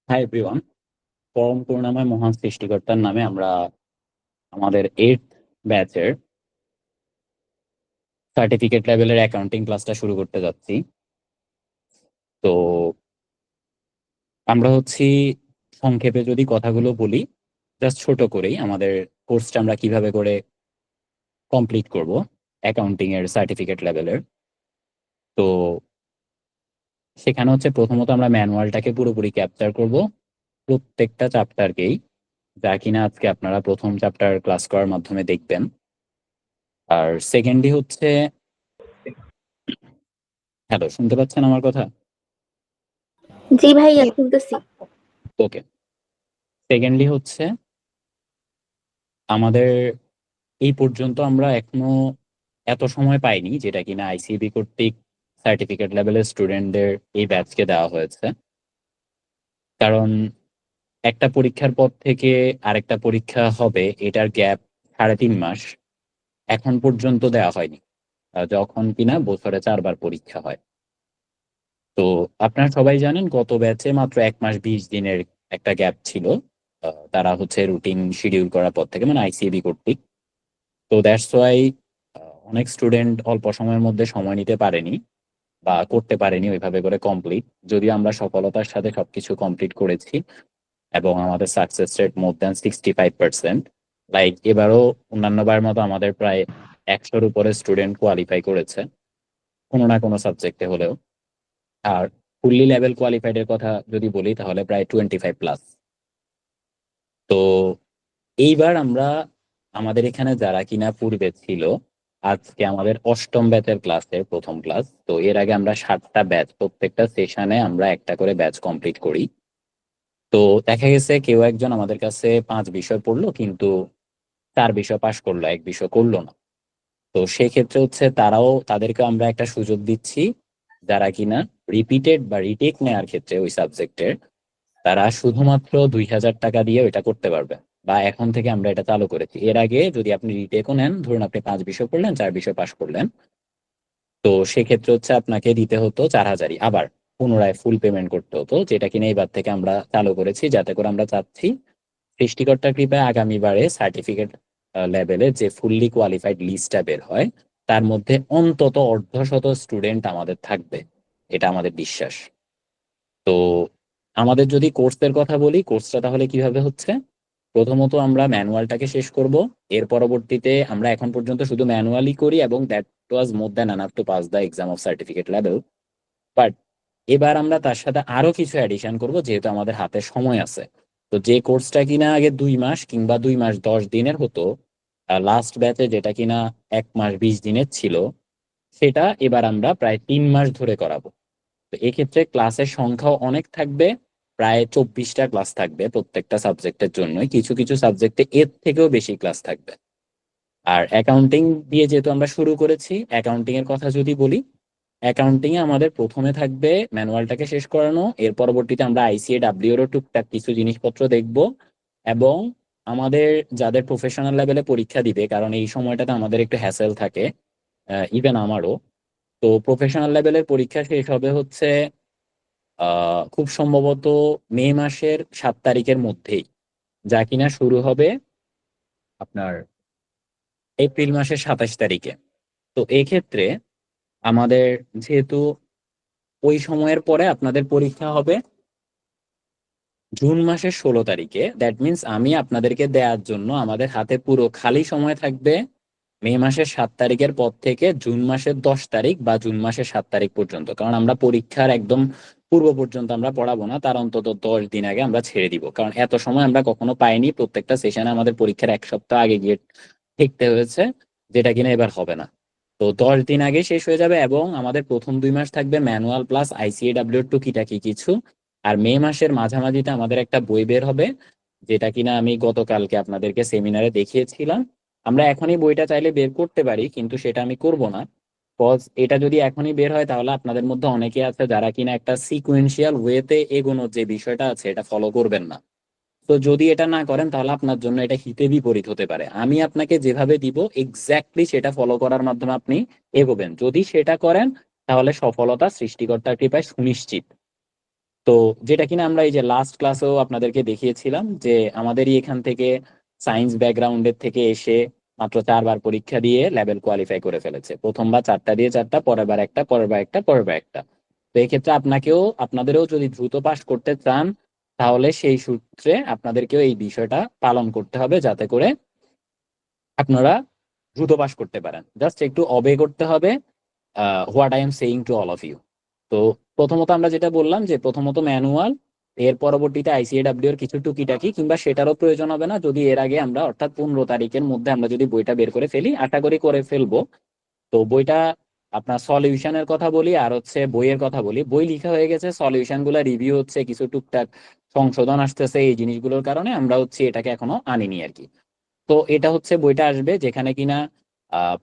Hi everyone. পরম করুণাময় মহান সৃষ্টিকর্তার নামে আমরা আমাদের 8th ব্যাচের সার্টিফিকেট লেভেলের অ্যাকাউন্টিং ক্লাসটা শুরু করতে যাচ্ছি। তো আমরা সংক্ষেপে যদি কথাগুলো বলি, জাস্ট ছোট করেই আমাদের কোর্সটা আমরা কিভাবে করে কমপ্লিট করব অ্যাকাউন্টিং এর সার্টিফিকেট লেভেলের। তো সেখানে প্রথমত আমরা ম্যানুয়ালটাকে পুরোপুরি ক্যাপচার করব, প্রত্যেকটা চ্যাপ্টারকেই, যা কিনা আজকে আপনারা প্রথম চ্যাপ্টার ক্লাস করার মাধ্যমে দেখবেন। আর সেকেন্ডলি হ্যালো, শুনতে পাচ্ছেন আমার কথা? জি ভাইয়া, শুনতেছি। ওকে। সেকেন্ডলি আমাদের এই পর্যন্ত আমরা এখনো এত সময় পাইনি যেটা কিনা আইসিএবি কর্তৃক সার্টিফিকেট লেভেলের স্টুডেন্টদের এই ব্যাচকে দেওয়া হয়েছে। কারণ একটা পরীক্ষার পর থেকে আরেকটা পরীক্ষা হবে, এটার গ্যাপ 3.5 মাস এখন পর্যন্ত দেওয়া হয়নি, যখন কিনা বছরে 4বার পরীক্ষা হয়। তো আপনারা সবাই জানেন গত ব্যাচে মাত্র 1 মাস 20 দিনের একটা গ্যাপ ছিল। তারা রুটিন শিডিউল করার পর থেকে, মানে আইসিএবি কর্তৃক। তো দ্যাটস ওয়াই অনেক স্টুডেন্ট অল্প সময়ের মধ্যে সময় নিতে পারেনি বা করতে পারেনি ওইভাবে করে কমপ্লিট, যদিও আমরা সফলতার সাথে সবকিছু কমপ্লিট করেছি এবং আমাদের success rate more than 65%। Like এবারও অন্যান্য বার মতো আমাদের প্রায় 100-র উপরে স্টুডেন্ট কোয়ালিফাই করেছে কোনো না কোনো সাবজেক্টে হলেও। আর ফুললি লেভেল কোয়ালিফাইড এর কথা যদি বলি তাহলে প্রায় 25+। তো এইবার আমরা আমাদের এখানে যারা কিনা পূর্বে ছিল, আজকে আমাদের 8ম ব্যাচের ক্লাসের প্রথম ক্লাস। তো এর আগে আমরা 7টা ব্যাচ, প্রত্যেকটা সেশনে আমরা একটা করে ব্যাচ কমপ্লিট করি। তো দেখা গেছে কেউ একজন আমাদের কাছে 5 বিষয় পড়লো কিন্তু 4 বিষয় পাশ করলো, 1 বিষয় করলো না। তো সেক্ষেত্রে তাদেরকে আমরা একটা সুযোগ দিচ্ছি, যারা কিনা রিপিটেড বা রিটেক নেওয়ার ক্ষেত্রে ওই সাবজেক্টের তারা শুধুমাত্র 2,000 টাকা দিয়ে ওইটা করতে পারবে। বা এখন থেকে আমরা এটা চালু করেছি। এর আগে যদি আপনি রিটেকও নেন, ধরুন আপনি 5 বিষয় পড়লেন, 4 বিষয় পাশ করলেন, তো সেক্ষেত্রে আপনাকে দিতে হতো 4,000-ই, আবার পুনরায় ফুল পেমেন্ট করতে হতো, যেটা কিনা এবার থেকে আমরা চালু করেছি, যাতে করে আমরা চাচ্ছি সৃষ্টিকর্তার কৃপায় আগামীবারে সার্টিফিকেট লেভেলে যে ফুললি কোয়ালিফাইড লিস্টটা বের হয়, তার মধ্যে অন্তত অর্ধশত স্টুডেন্ট আমাদের থাকবে, এটা আমাদের বিশ্বাস। তো আমাদের যদি কোর্সের কথা বলি, কোর্সটা তাহলে কিভাবে হচ্ছে, প্রথমত আমরা ম্যানুয়ালটাকে শেষ করব। এর পরবর্তীতে আমরা এখন পর্যন্ত শুধু ম্যানুয়ালি করি এবং that was more than enough to pass the exam of certificate level. But এবার আমরা তার সাথে আরো কিছু অ্যাডিশন করব, যেহেতু আমাদের হাতে সময় আছে। তো যে কোর্সটা কিনা আগে 2 মাস কিংবা 2 মাস 10 দিনের হতো, লাস্ট ব্যাচে যেটা কিনা 1 মাস 20 দিনের ছিল, সেটা এবার আমরা প্রায় 3 মাস ধরে করাবো। তো এক্ষেত্রে ক্লাসের সংখ্যাও অনেক থাকবে, প্রায় 24টা ক্লাস থাকবে প্রত্যেকটা সাবজেক্টের জন্যই, কিছু কিছু সাবজেক্টে এর থেকেও বেশি ক্লাস থাকবে। আর অ্যাকাউন্টিং দিয়ে যেহেতু আমরা শুরু করেছি, অ্যাকাউন্টিং এর কথা যদি বলি, অ্যাকাউন্টিং এ আমাদের প্রথমে থাকবে ম্যানুয়ালটাকে শেষ করানো, এর পরবর্তীতে আমরা আইসিএডাব্লিউ এরও টুকটাক কিছু জিনিসপত্র দেখব। এবং আমাদের যাদের প্রফেশনাল লেভেলে পরীক্ষা দিবে, কারণ এই সময়টাতে আমাদের একটু হ্যাসেল থাকে, ইভেন আমারও। তো প্রফেশনাল লেভেলের পরীক্ষা শেষ হবে খুব সম্ভবত মে মাসের 7 তারিখের মধ্যেই, যা কিনা শুরু হবে আপনার এপ্রিল মাসের 27 তারিখে। তো এই ক্ষেত্রে আমাদের যেহেতু ওই সময়ের পরে আপনাদের পরীক্ষা হবে জুন মাসের 16 তারিখে, দ্যাট মিন্স আমি আপনাদেরকে দেওয়ার জন্য আমাদের হাতে পুরো খালি সময় থাকবে মে মাসের 7 তারিখের পর থেকে জুন মাসের 10 তারিখ বা জুন মাসের 7 তারিখ পর্যন্ত। কারণ আমরা পরীক্ষার একদম পূর্ব পর্যন্ত আমরা পড়াবো না, তার অন্তত 10 দিন আগে আমরা ছেড়ে দিব, কারণ এত সময় আমরা কখনো পাইনি। প্রত্যেকটা সেশনে আমাদের পরীক্ষার 1 সপ্তাহ আগে গিয়ে ঠেকতে হয়েছে, যেটা কিনা এবার হবে না। তো 10 দিন আগে শেষ হয়ে যাবে এবং আমাদের প্রথম 2 মাস থাকবে ম্যানুয়াল প্লাস আইসিএডাব্লিউ টুকিটাকি কিছু। আর মে মাসের মাঝামাঝিতে আমাদের একটা বই বের হবে, যেটা কিনা আমি গতকালকে আপনাদেরকে সেমিনারে দেখিয়েছিলাম। আমরা এখনই বইটা চাইলে বের করতে পারি, কিন্তু সেটা আমি করব না। কজ এটা যদি এখনই বের হয় তাহলে আপনাদের মধ্যে অনেকে আছে যারা কিনা একটা সিকুয়েন্সিয়াল ওয়েতে এগোনোর যে বিষয়টা আছে এটা ফলো করবেন না। তো যদি এটা না করেন তাহলে আপনার জন্য এটা হিতে বিপরীত হতে পারে। আমি আপনাকে যেভাবে দিব এক্স্যাক্টলি সেটা ফলো করার মাধ্যমে আপনি এগোবেন, যদি সেটা করেন তাহলে সফলতা সৃষ্টিকর্তার কৃপায় সুনিশ্চিত। তো যেটা কিনা আমরা এই যে লাস্ট ক্লাসেও আপনাদেরকে দেখিয়েছিলাম যে আমাদেরই এখান থেকে সায়েন্স ব্যাকগ্রাউন্ডের থেকে এসে মাত্র 4 বার পরীক্ষা দিয়ে লেভেল কোয়ালিফাই করে ফেলেছে। প্রথমবার 4টা দিয়ে 4টা, পরের বার একটা, পরের বার একটা, পরের বার একটা। তো এক্ষেত্রে আপনাদেরও যদি দ্রুত পাস করতে চান তাহলে সেই সূত্রে আপনাদেরকেও এই বিষয়টা পালন করতে হবে, যাতে করে আপনারা দ্রুত পাস করতে পারেন। জাস্ট একটু অবে করতে হবে what I am saying to all of you. তো প্রথমত আমরা যেটা বললাম যে প্রথমত ম্যানুয়াল, এর পরবর্তীতে আইসিএডাব্লিউ এর কিছু টুকিটাকি, কিংবা সেটারও প্রয়োজন হবে না যদি এর আগে আমরা অর্থাৎ 15 তারিখের মধ্যে আমরা যদি বইটা বের করে ফেলি, আশা করি করে ফেলবো। তো বইটা আপনার সলিউশনের কথা বলি আর হচ্ছে বইয়ের কথা বলি। বই লেখা হয়ে গেছে, সলিউশন গুলা রিভিউ হচ্ছে, কিছু টুকটাক সংশোধন আসতেছে, এই জিনিসগুলোর কারণে আমরা হচ্ছে এটাকে এখনো আনিনি আর কি। তো এটা হচ্ছে বইটা আসবে যেখানে কিনা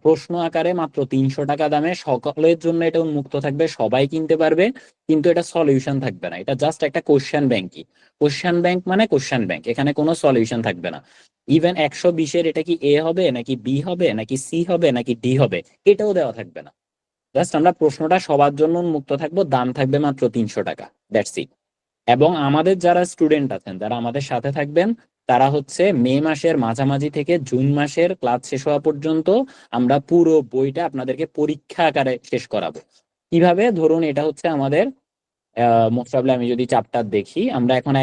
প্রশ্ন আকারে মাত্র 300 টাকা দামে সকলের জন্য এটা উন্মুক্ত থাকবে, সবাই কিনতে পারবে। কিন্তু এটা সলিউশন থাকবে না, এটা জাস্ট একটা কোশ্চেন ব্যাংকই। কোশ্চেন ব্যাংক মানে কোশ্চেন ব্যাংক, এখানে কোনো সলিউশন থাকবে না। ইভেন 120-এর এটা কি এ হবে নাকি বি হবে নাকি সি হবে নাকি ডি হবে এটাও দেওয়া থাকবে না। জাস্ট আমরা প্রশ্নটা সবার জন্য উন্মুক্ত থাকবো, দাম থাকবে মাত্র 300 টাকা, দ্যাটস ইট। এবং আমাদের যারা স্টুডেন্ট আছেন, যারা আমাদের সাথে থাকবেন, তারা হচ্ছে মে মাসের মাঝামাঝি থেকে জুন মাসের ক্লাস শেষ হওয়া পর্যন্ত আমরা পুরো বইটা আপনাদেরকে পরীক্ষা আকারে শেষ করাবো। কিভাবে? ধরুন এটা হচ্ছে আমাদের মোস্ট প্রবলি আমি যদি চ্যাপ্টার দেখি, আমরা এখন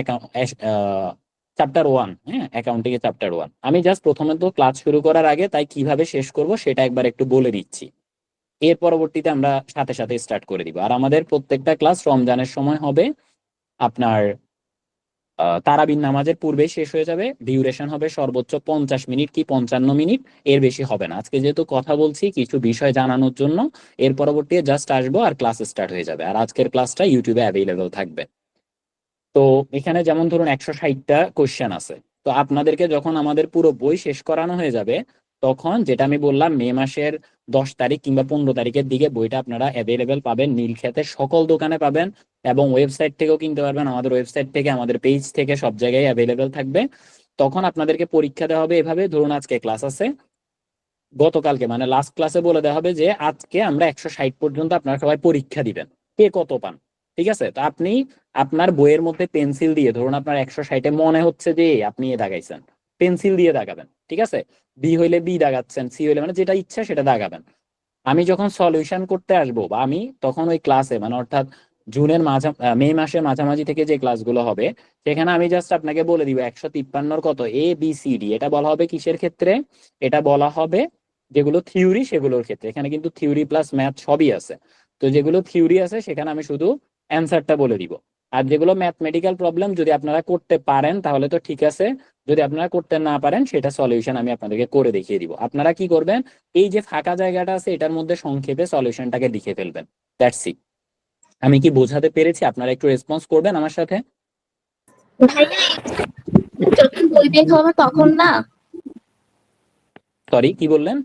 চ্যাপ্টার 1, হ্যাঁ, অ্যাকাউন্টিং এর চ্যাপ্টার 1। আমি জাস্ট প্রথমে তো ক্লাস শুরু করার আগে তাই কিভাবে শেষ করব সেটা একবার একটু বলে দিচ্ছি। এর পরবর্তীতে আমরা সাথে সাথে স্টার্ট করে দিব। আর আমাদের প্রত্যেকটা ক্লাস রমজানের সময় হবে আপনার তারাবির নামাজের পূর্বেই শেষ হয়ে যাবে। ডিউরেশন হবে সর্বোচ্চ 50 মিনিট কি 55 মিনিট, এর বেশি হবে না। আজকে যেহেতু কথা বলছি কিছু বিষয় জানানোর জন্য, এর পরবর্তীতে জাস্ট আসবো আর ক্লাস স্টার্ট হয়ে যাবে। আর আজকের ক্লাসটা ইউটিউবে অ্যাভেলেবল থাকবে। তো এখানে যেমন ধরুন 160টা কোশ্চেন আছে। তো আপনাদেরকে যখন আমাদের পুরো বই শেষ করানো হয়ে যাবে, তখন যেটা আমি বললাম মে মাসের 10 তারিখ কিংবা 15 তারিখের দিকে বইটা আপনারা অ্যাভেলেবেল পাবেন, নীলক্ষেতের সকল দোকানে পাবেন, এবং ওয়েবসাইট থেকেও কিনতে পারবেন। আমাদের ওয়েবসাইট থেকে, আমাদের পেজ থেকে, সব জায়গায় অ্যাভেলেবেল থাকবে। তখন আপনাদেরকে পরীক্ষা দেওয়া হবে এভাবে, ধরুন আজকে ক্লাস আছে, গতকালকে মানে লাস্ট ক্লাসে বলে দেওয়া হবে যে আজকে আমরা 160 পর্যন্ত আপনারা সবাই পরীক্ষা দিবেন, কে কত পান। ঠিক আছে? তো আপনি আপনার বইয়ের মধ্যে পেন্সিল দিয়ে, ধরুন আপনার 160-এ মনে হচ্ছে যে আপনি এ দাগাইছেন, পেন্সিল দিয়ে দাগাবেন। ঠিক আছে? বি হইলে বি দাগাচ্ছেন, সি হইলে মানে যেটা ইচ্ছা সেটা দাগাবেন। আমি যখন সলিউশন করতে আসবো, বা আমি তখন ওই ক্লাসে মানে অর্থাৎ মে মাসের মাঝামাঝি থেকে যে ক্লাসগুলো হবে, সেখানে আমি জাস্ট আপনাকে বলে দিব 153-র কত এ বি সি ডি। এটা বলা হবে কিসের ক্ষেত্রে? এটা বলা হবে যেগুলো থিওরি সেগুলোর ক্ষেত্রে। এখানে কিন্তু থিওরি প্লাস ম্যাথ সবই আছে। তো যেগুলো থিওরি আছে সেখানে আমি শুধু অ্যান্সারটা বলে দিব। আর যেগুলো ম্যাথমেটিক্যাল প্রবলেম যদি আপনারা করতে পারেন তাহলে তো ঠিক আছে, যদি আপনারা করতে না পারেন সেটা সলিউশন আমি আপনাদেরকে করে দেখিয়ে দিব। আপনারা কি করবেন, এই যে ফাঁকা জায়গাটা আছে এটার মধ্যে সংক্ষেপে সলিউশনটাকে লিখে ফেলবেন, দ্যাটস ইট। আমি কি বোঝাতে পেরেছি? আপনারা একটু রেসপন্স করবেন আমার সাথে। ভাইয়া যখন বই বের হবে তখন না? সরি, কি বললেন?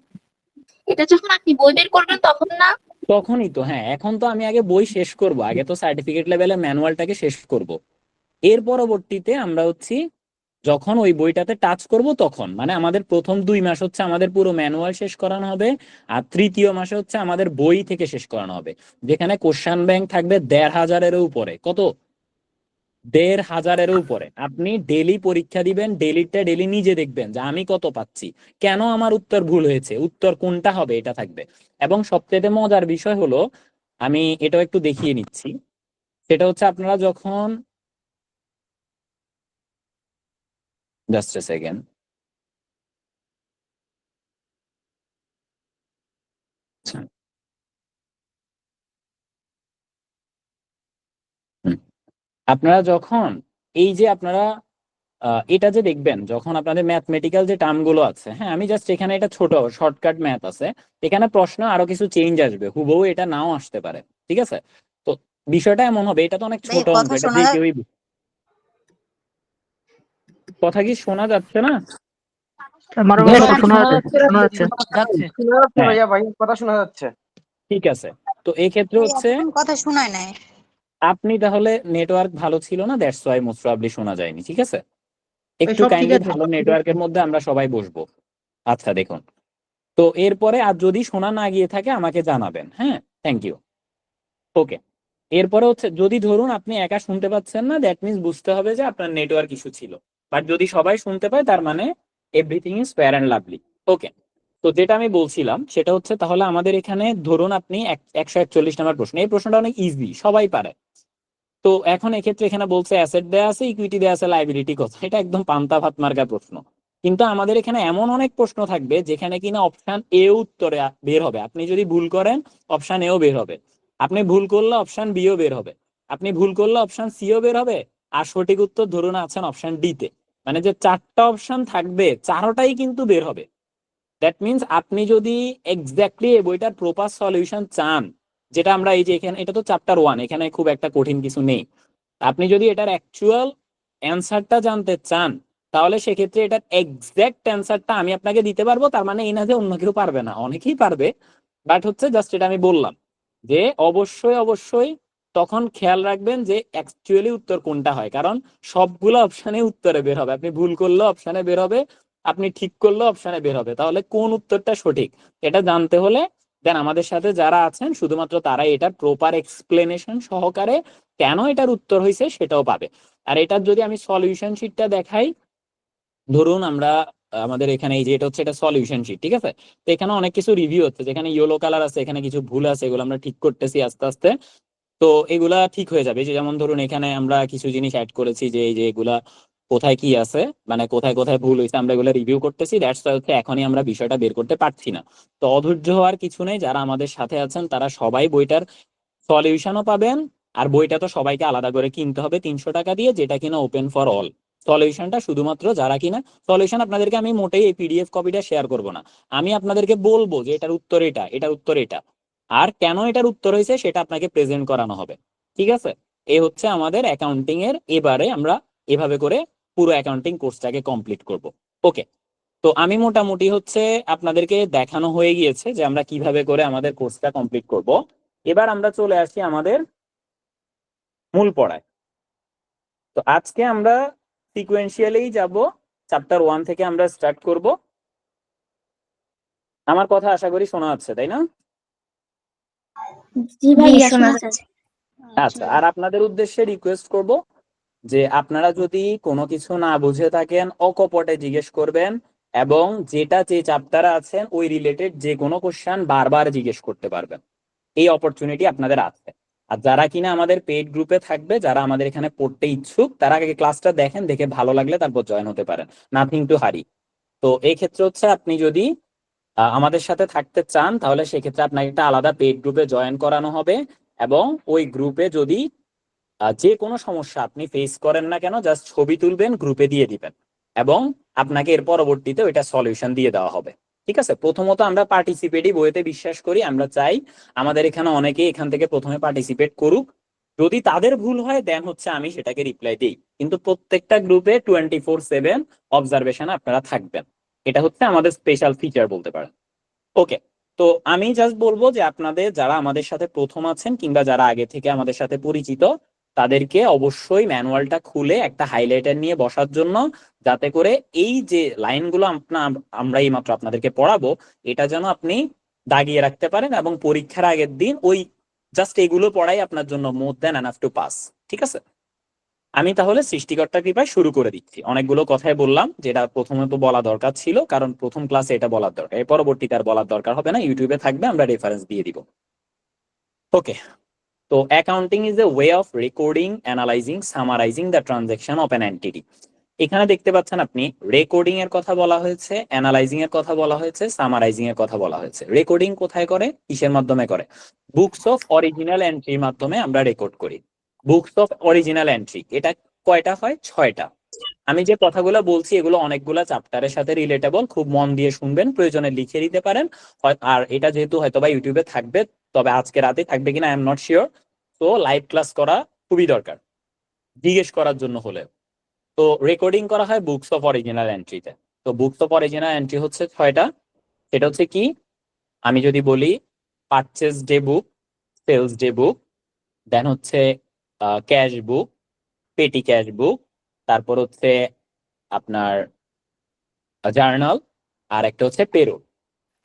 এটা যখন আপনি বই বের করবেন তখন না? তখনই তো, হ্যাঁ। এখন তো আমি আগে বই শেষ করব, আগে তো সার্টিফিকেট লেভেলে ম্যানুয়ালটাকে শেষ করব। এর পরবর্তীতে আমরা হচ্ছি যখন ওই বইটাতে টাচ করব তখন, মানে আমাদের প্রথম 2 মাস হচ্ছে আমাদের পুরো ম্যানুয়াল শেষ করানো হবে, আর তৃতীয় মাসে হচ্ছে আমাদের বই থেকে শেষ করানো হবে, যেখানে কোশ্চেন ব্যাংক থাকবে 1500-এরও উপরে। কত? 1500-এরও উপরে। আপনি ডেলি পরীক্ষা দিবেন, ডেলিটা ডেলি নিজে দেখবেন যে আমি কত পাচ্ছি, কেন আমার উত্তর ভুল হয়েছে, উত্তর কোনটা হবে, এটা থাকবে। এবং সবচেয়ে মজার বিষয় হলো, আমি এটাও একটু দেখিয়ে নিচ্ছি, সেটা হচ্ছে আপনারা যখন, জাস্ট এ সেকেন্ড, আপনারা যখন এই যে আপনারা এটা যে দেখবেন, যখন আপনাদের ম্যাথমেটিক্যাল যে টার্ম গুলো আছে, হ্যাঁ, আমি জাস্ট এখানে এটা ছোট শর্টকাট ম্যাথ আছে, এখানে প্রশ্ন আরো কিছু চেঞ্জ আসবে, হুবহু এটা নাও আসতে পারে। ঠিক আছে? তো বিষয়টা এমন হবে, এটা তো অনেক ভাই ছোট অঙ্ক, কথা এটা শোনা যে কেউই, কথা কি শোনা যাচ্ছে না? আমারও হ্যাঁ, কথা শোনা শোনা যাচ্ছে, যাচ্ছে, শোনা যাচ্ছে। যাচ্ছে। শোনা যাচ্ছে হ্যাঁ, ভাইয়া, ভাই কথা শোনা যাচ্ছে। ঠিক আছে। তো এই ক্ষেত্রে ভাই হচ্ছে এতক্ষণ কথা শোনায় নাই। আপনি তাহলে নেটওয়ার্ক ভালো ছিল না, দ্যাটস ওয়াই মোস্ট প্রবাবলি শোনা যায়নি। ঠিক আছে? ভাই একটু সব ঠিক কাইন্ডলি আছে, ভালো সব ঠিক আছে। নেটওয়ার্কের মধ্যে আমরা সবাই বসবো। আচ্ছা, দেখুন। তো এরপরে আর যদি শোনা না গিয়ে থাকে আমাকে জানাবেন, হ্যাঁ। Thank you. ওকে। এরপরে হচ্ছে যদি ধরুন আপনি একা শুনতে পাচ্ছেন না, দ্যাট মিনস বুঝতে হবে যে আপনার নেটওয়ার্ক ইস্যু ছিল। বাট যদি সবাই শুনতে পায় তার মানে everything is fair and lovely. Okay, তো যেটা আমি বলছিলাম সেটা হচ্ছে তাহলে আমাদের এখানে ধরুন আপনি 141 নম্বর প্রশ্ন, এই প্রশ্নটা অনেক ইজি, সবাই পারে। তো এখন এক্ষেত্রে এখানে বলছে অ্যাসেট দেয়া আছে, ইকুইটি দেয়া আছে, লাইবিলিটি কত, এটা একদম পান্তা ভাত মার্কা প্রশ্ন। কিন্তু আমাদের এখানে এমন অনেক প্রশ্ন থাকবে যেখানে কিনা অপশন এ উত্তরে বের হবে, আপনি যদি ভুল করেন অপশন এও বের হবে, আপনি ভুল করলে অপশন বিও বের হবে, আপনি ভুল করলে অপশন সিও বের হবে, আর সঠিক উত্তর ধরুন আছেন অপশন ডি তে, মানে যে চারটা অপশন থাকবে চারোটাই কিন্তু বের হবে। দ্যাট মিনস আপনি যদি এক্স্যাক্টলি এই বইটার প্রপার সলিউশন চান, যেটা আমরা এই যে এখানে, এটা তো চ্যাপ্টার 1, এখানে খুব একটা কঠিন কিছু নেই, আপনি যদি এটার অ্যাকচুয়াল অ্যান্সারটা জানতে চান তাহলে সেক্ষেত্রে এটার এক্সাক্ট অ্যান্সারটা আমি আপনাকে দিতে পারবো, তার মানে এই না যে অন্য কেউ পারবে না, অনেকেই পারবে। বাট হচ্ছে জাস্ট এটা আমি বললাম যে অবশ্যই অবশ্যই তখন খেয়াল রাখবেন যে অ্যাকচুয়ালি উত্তর কোনটা হয়, কারণ সবগুলো অপশনে উত্তরে বের হবে, আপনি ভুল করলে অপশনে বের হবে, আপনি ঠিক করলে অপশনে বের হবে, তাহলে কোন উত্তরটা সঠিক এটা জানতে হলে দেন আমাদের সাথে যারা আছেন শুধুমাত্র তারাই এটার প্রপার এক্সপ্লেনেশন সহকারে কেন এটার উত্তর হয়েছে সেটাও পাবে। আর এটার যদি আমি সলিউশন শিটটা দেখাই, ধরুন আমরা আমাদের এখানে এই যে এটা হচ্ছে এটা সলিউশন শিট, ঠিক আছে? তো এখানে অনেক কিছু রিভিউ হচ্ছে, যেখানে ইয়েলো কালার আছে, এখানে কিছু ভুল আছে, এগুলো আমরা ঠিক করতেছি আস্তে আস্তে। তো এগুলা ঠিক হয়ে যাবে, যে যেমন ধরুন এখানে আমরা কিছু জিনিস অ্যাড করেছি যে এই যে এগুলা কোথায় কি আছে, মানে কোথায় কোথায় ভুল হয়েছে আমরা এগুলো রিভিউ করতেছি, দ্যাটস হচ্ছে এখনই আমরা বিষয়টা বের করতে পারছি না। তো অধৈর্য হওয়ার কিছু নেই, যারা আমাদের সাথে আছেন তারা সবাই বইটার সলিউশনও পাবেন। আর বইটা তো সবাইকে আলাদা করে কিনতে হবে 300 টাকা দিয়ে, যেটা কিনা ওপেন ফর অল। সলিউশনটা শুধুমাত্র যারা কিনা, সলিউশন আপনাদেরকে আমি মোটেই এই পিডিএফ কপিটা শেয়ার করব না, আমি আপনাদেরকে বলবো যে এটার উত্তর এটা, এটার উত্তর এটা, আর কেন এটার উত্তর হয়েছে সেটা আপনাকে প্রেজেন্ট করানো হবে। ঠিক আছে? এই হচ্ছে আমাদের অ্যাকাউন্টিং এর, এবারে আমরা এভাবে করে পুরো অ্যাকাউন্টিং কোর্সটাকে কমপ্লিট করব। ওকে, তো আমি মোটামুটি হচ্ছে আপনাদেরকে দেখানো হয়ে গিয়েছে যে আমরা কিভাবে করে আমাদের কোর্সটা কমপ্লিট করব। এবার আমরা চলে আসি আমাদের মূল পড়ায়। তো আজকে আমরা সিকোয়েন্সিয়ালি যাব, চ্যাপ্টার 1 থেকে আমরা স্টার্ট করব। আমার কথা আশা করি শোনা যাচ্ছে, তাই না? জি ভাইয়া শোনা যাচ্ছে। আচ্ছা, আর আপনাদের উদ্দেশ্যে রিকোয়েস্ট করব যে আপনারা যদি কোনো কিছু না বুঝে থাকেন অকপটে জিজ্ঞেস করবেন, এবং যেটা যে চ্যাপ্টারে আছেন ওই রিলেটেড যে কোনো কোশ্চেন বারবার জিজ্ঞেস করতে পারবেন, এই অপরচুনিটি আপনাদের আছে। আর যারা কিনা আমাদের পেইড গ্রুপে থাকবে, যারা আমাদের এখানে পড়তে ইচ্ছুক, তারা আগে ক্লাসটা দেখেন, দেখে ভালো লাগলে তারপর জয়েন হতে পারেন, নাথিং টু হারি। তো এই ক্ষেত্রে হচ্ছে আপনি যদি আমাদের সাথে থাকতে চান তাহলে সেক্ষেত্রে আপনাকে একটা আলাদা পেইড গ্রুপে জয়েন করানো হবে, এবং ওই গ্রুপে যদি যে কোনো সমস্যা আপনি ফেস করেন না কেন, জাস্ট ছবি তুলবেন, গ্রুপে দিয়ে দিবেন, এবং আপনাকে এর পরবর্তীতে ওইটা সলিউশন দিয়ে দেওয়া হবে। ঠিক আছে? প্রথমত আমরা পার্টিসিপেটই বইতে বিশ্বাস করি, আমরা চাই আমাদের এখানে অনেকে এখান থেকে প্রথমে পার্টিসিপেট করুক, যদি তাদের ভুল হয় দেন হচ্ছে আমি সেটাকে রিপ্লাই দিই, কিন্তু প্রত্যেকটা গ্রুপে 24/7 অবজারভেশনে আপনারা থাকবেন, এটা হচ্ছে আমাদের স্পেশাল ফিচার বলতে পারেন। ওকে, তো আমি জাস্ট বলবো যে আপনাদের যারা আমাদের সাথে প্রথম আছেন কিংবা যারা আগে থেকে আমাদের সাথে পরিচিত, তাদেরকে অবশ্যই ম্যানুয়ালটা খুলে একটা হাইলাইটার নিয়ে বসার জন্য, যাতে করে এই যে লাইনগুলো আমরা এই মাত্র আপনাদেরকে পড়াবো এটা যেন আপনি দাগিয়ে রাখতে পারেন, এবং পরীক্ষার আগের দিন ওই জাস্ট এগুলো পড়াই আপনার জন্য more than enough to pass. ঠিক আছে? আমি তাহলে সৃষ্টিকর্তার কৃপায় শুরু করে দিচ্ছি। অনেকগুলো কথাই বললাম, যেটা প্রথমে তো বলা দরকার ছিল, কারণ প্রথম ক্লাসে এটা বলার দরকার, এর পরবর্তীতে আর বলার দরকার হবে না, ইউটিউবে থাকবে, আমরা রেফারেন্স দিয়ে দিব। ওকে, তো accounting is a way of recording, analysing, summarising the transaction of an entity. এখানে দেখতে পাচ্ছেন আপনি রেকর্ডিং এর কথা বলা হয়েছে, অ্যানালাইজিং এর কথা বলা হয়েছে, সামারাইজিং এর কথা বলা হয়েছে। রেকর্ডিং কোথায় করে, কিসের মাধ্যমে করে? বুকস অফ অরিজিনাল এন্ট্রির মাধ্যমে আমরা রেকর্ড করি। বুকস অফ অরিজিনাল এন্ট্রি, এটা কয়টা হয়? 6টা। আমি যে কথাগুলো বলছি এগুলো অনেকগুলো চ্যাপ্টারের সাথে রিলেটেবল, খুব মন দিয়ে শুনবেন, প্রয়োজনে লিখে দিতে পারেন। আর এটা যেহেতু হয়তো বা ইউটিউবে থাকবে, তবে আজকে রাতে থাকবে কিনা আই এম নট শিওর, তো লাইভ ক্লাস করা খুবই দরকার জিজ্ঞেস করার জন্য হলে। তো রেকর্ডিং করা হয় বুকস অফ অরিজিনাল এন্ট্রিতে। তো বুকস অফ অরিজিনাল এন্ট্রি হচ্ছে 6টা। সেটা হচ্ছে কি, আমি যদি বলি পারচেজ ডে বুক, সেলস ডে বুক, দেন হচ্ছে ক্যাশ বুক, পেটি ক্যাশ বুক, তারপর হচ্ছে আপনার জার্নাল, আর একটা হচ্ছে পেরোল।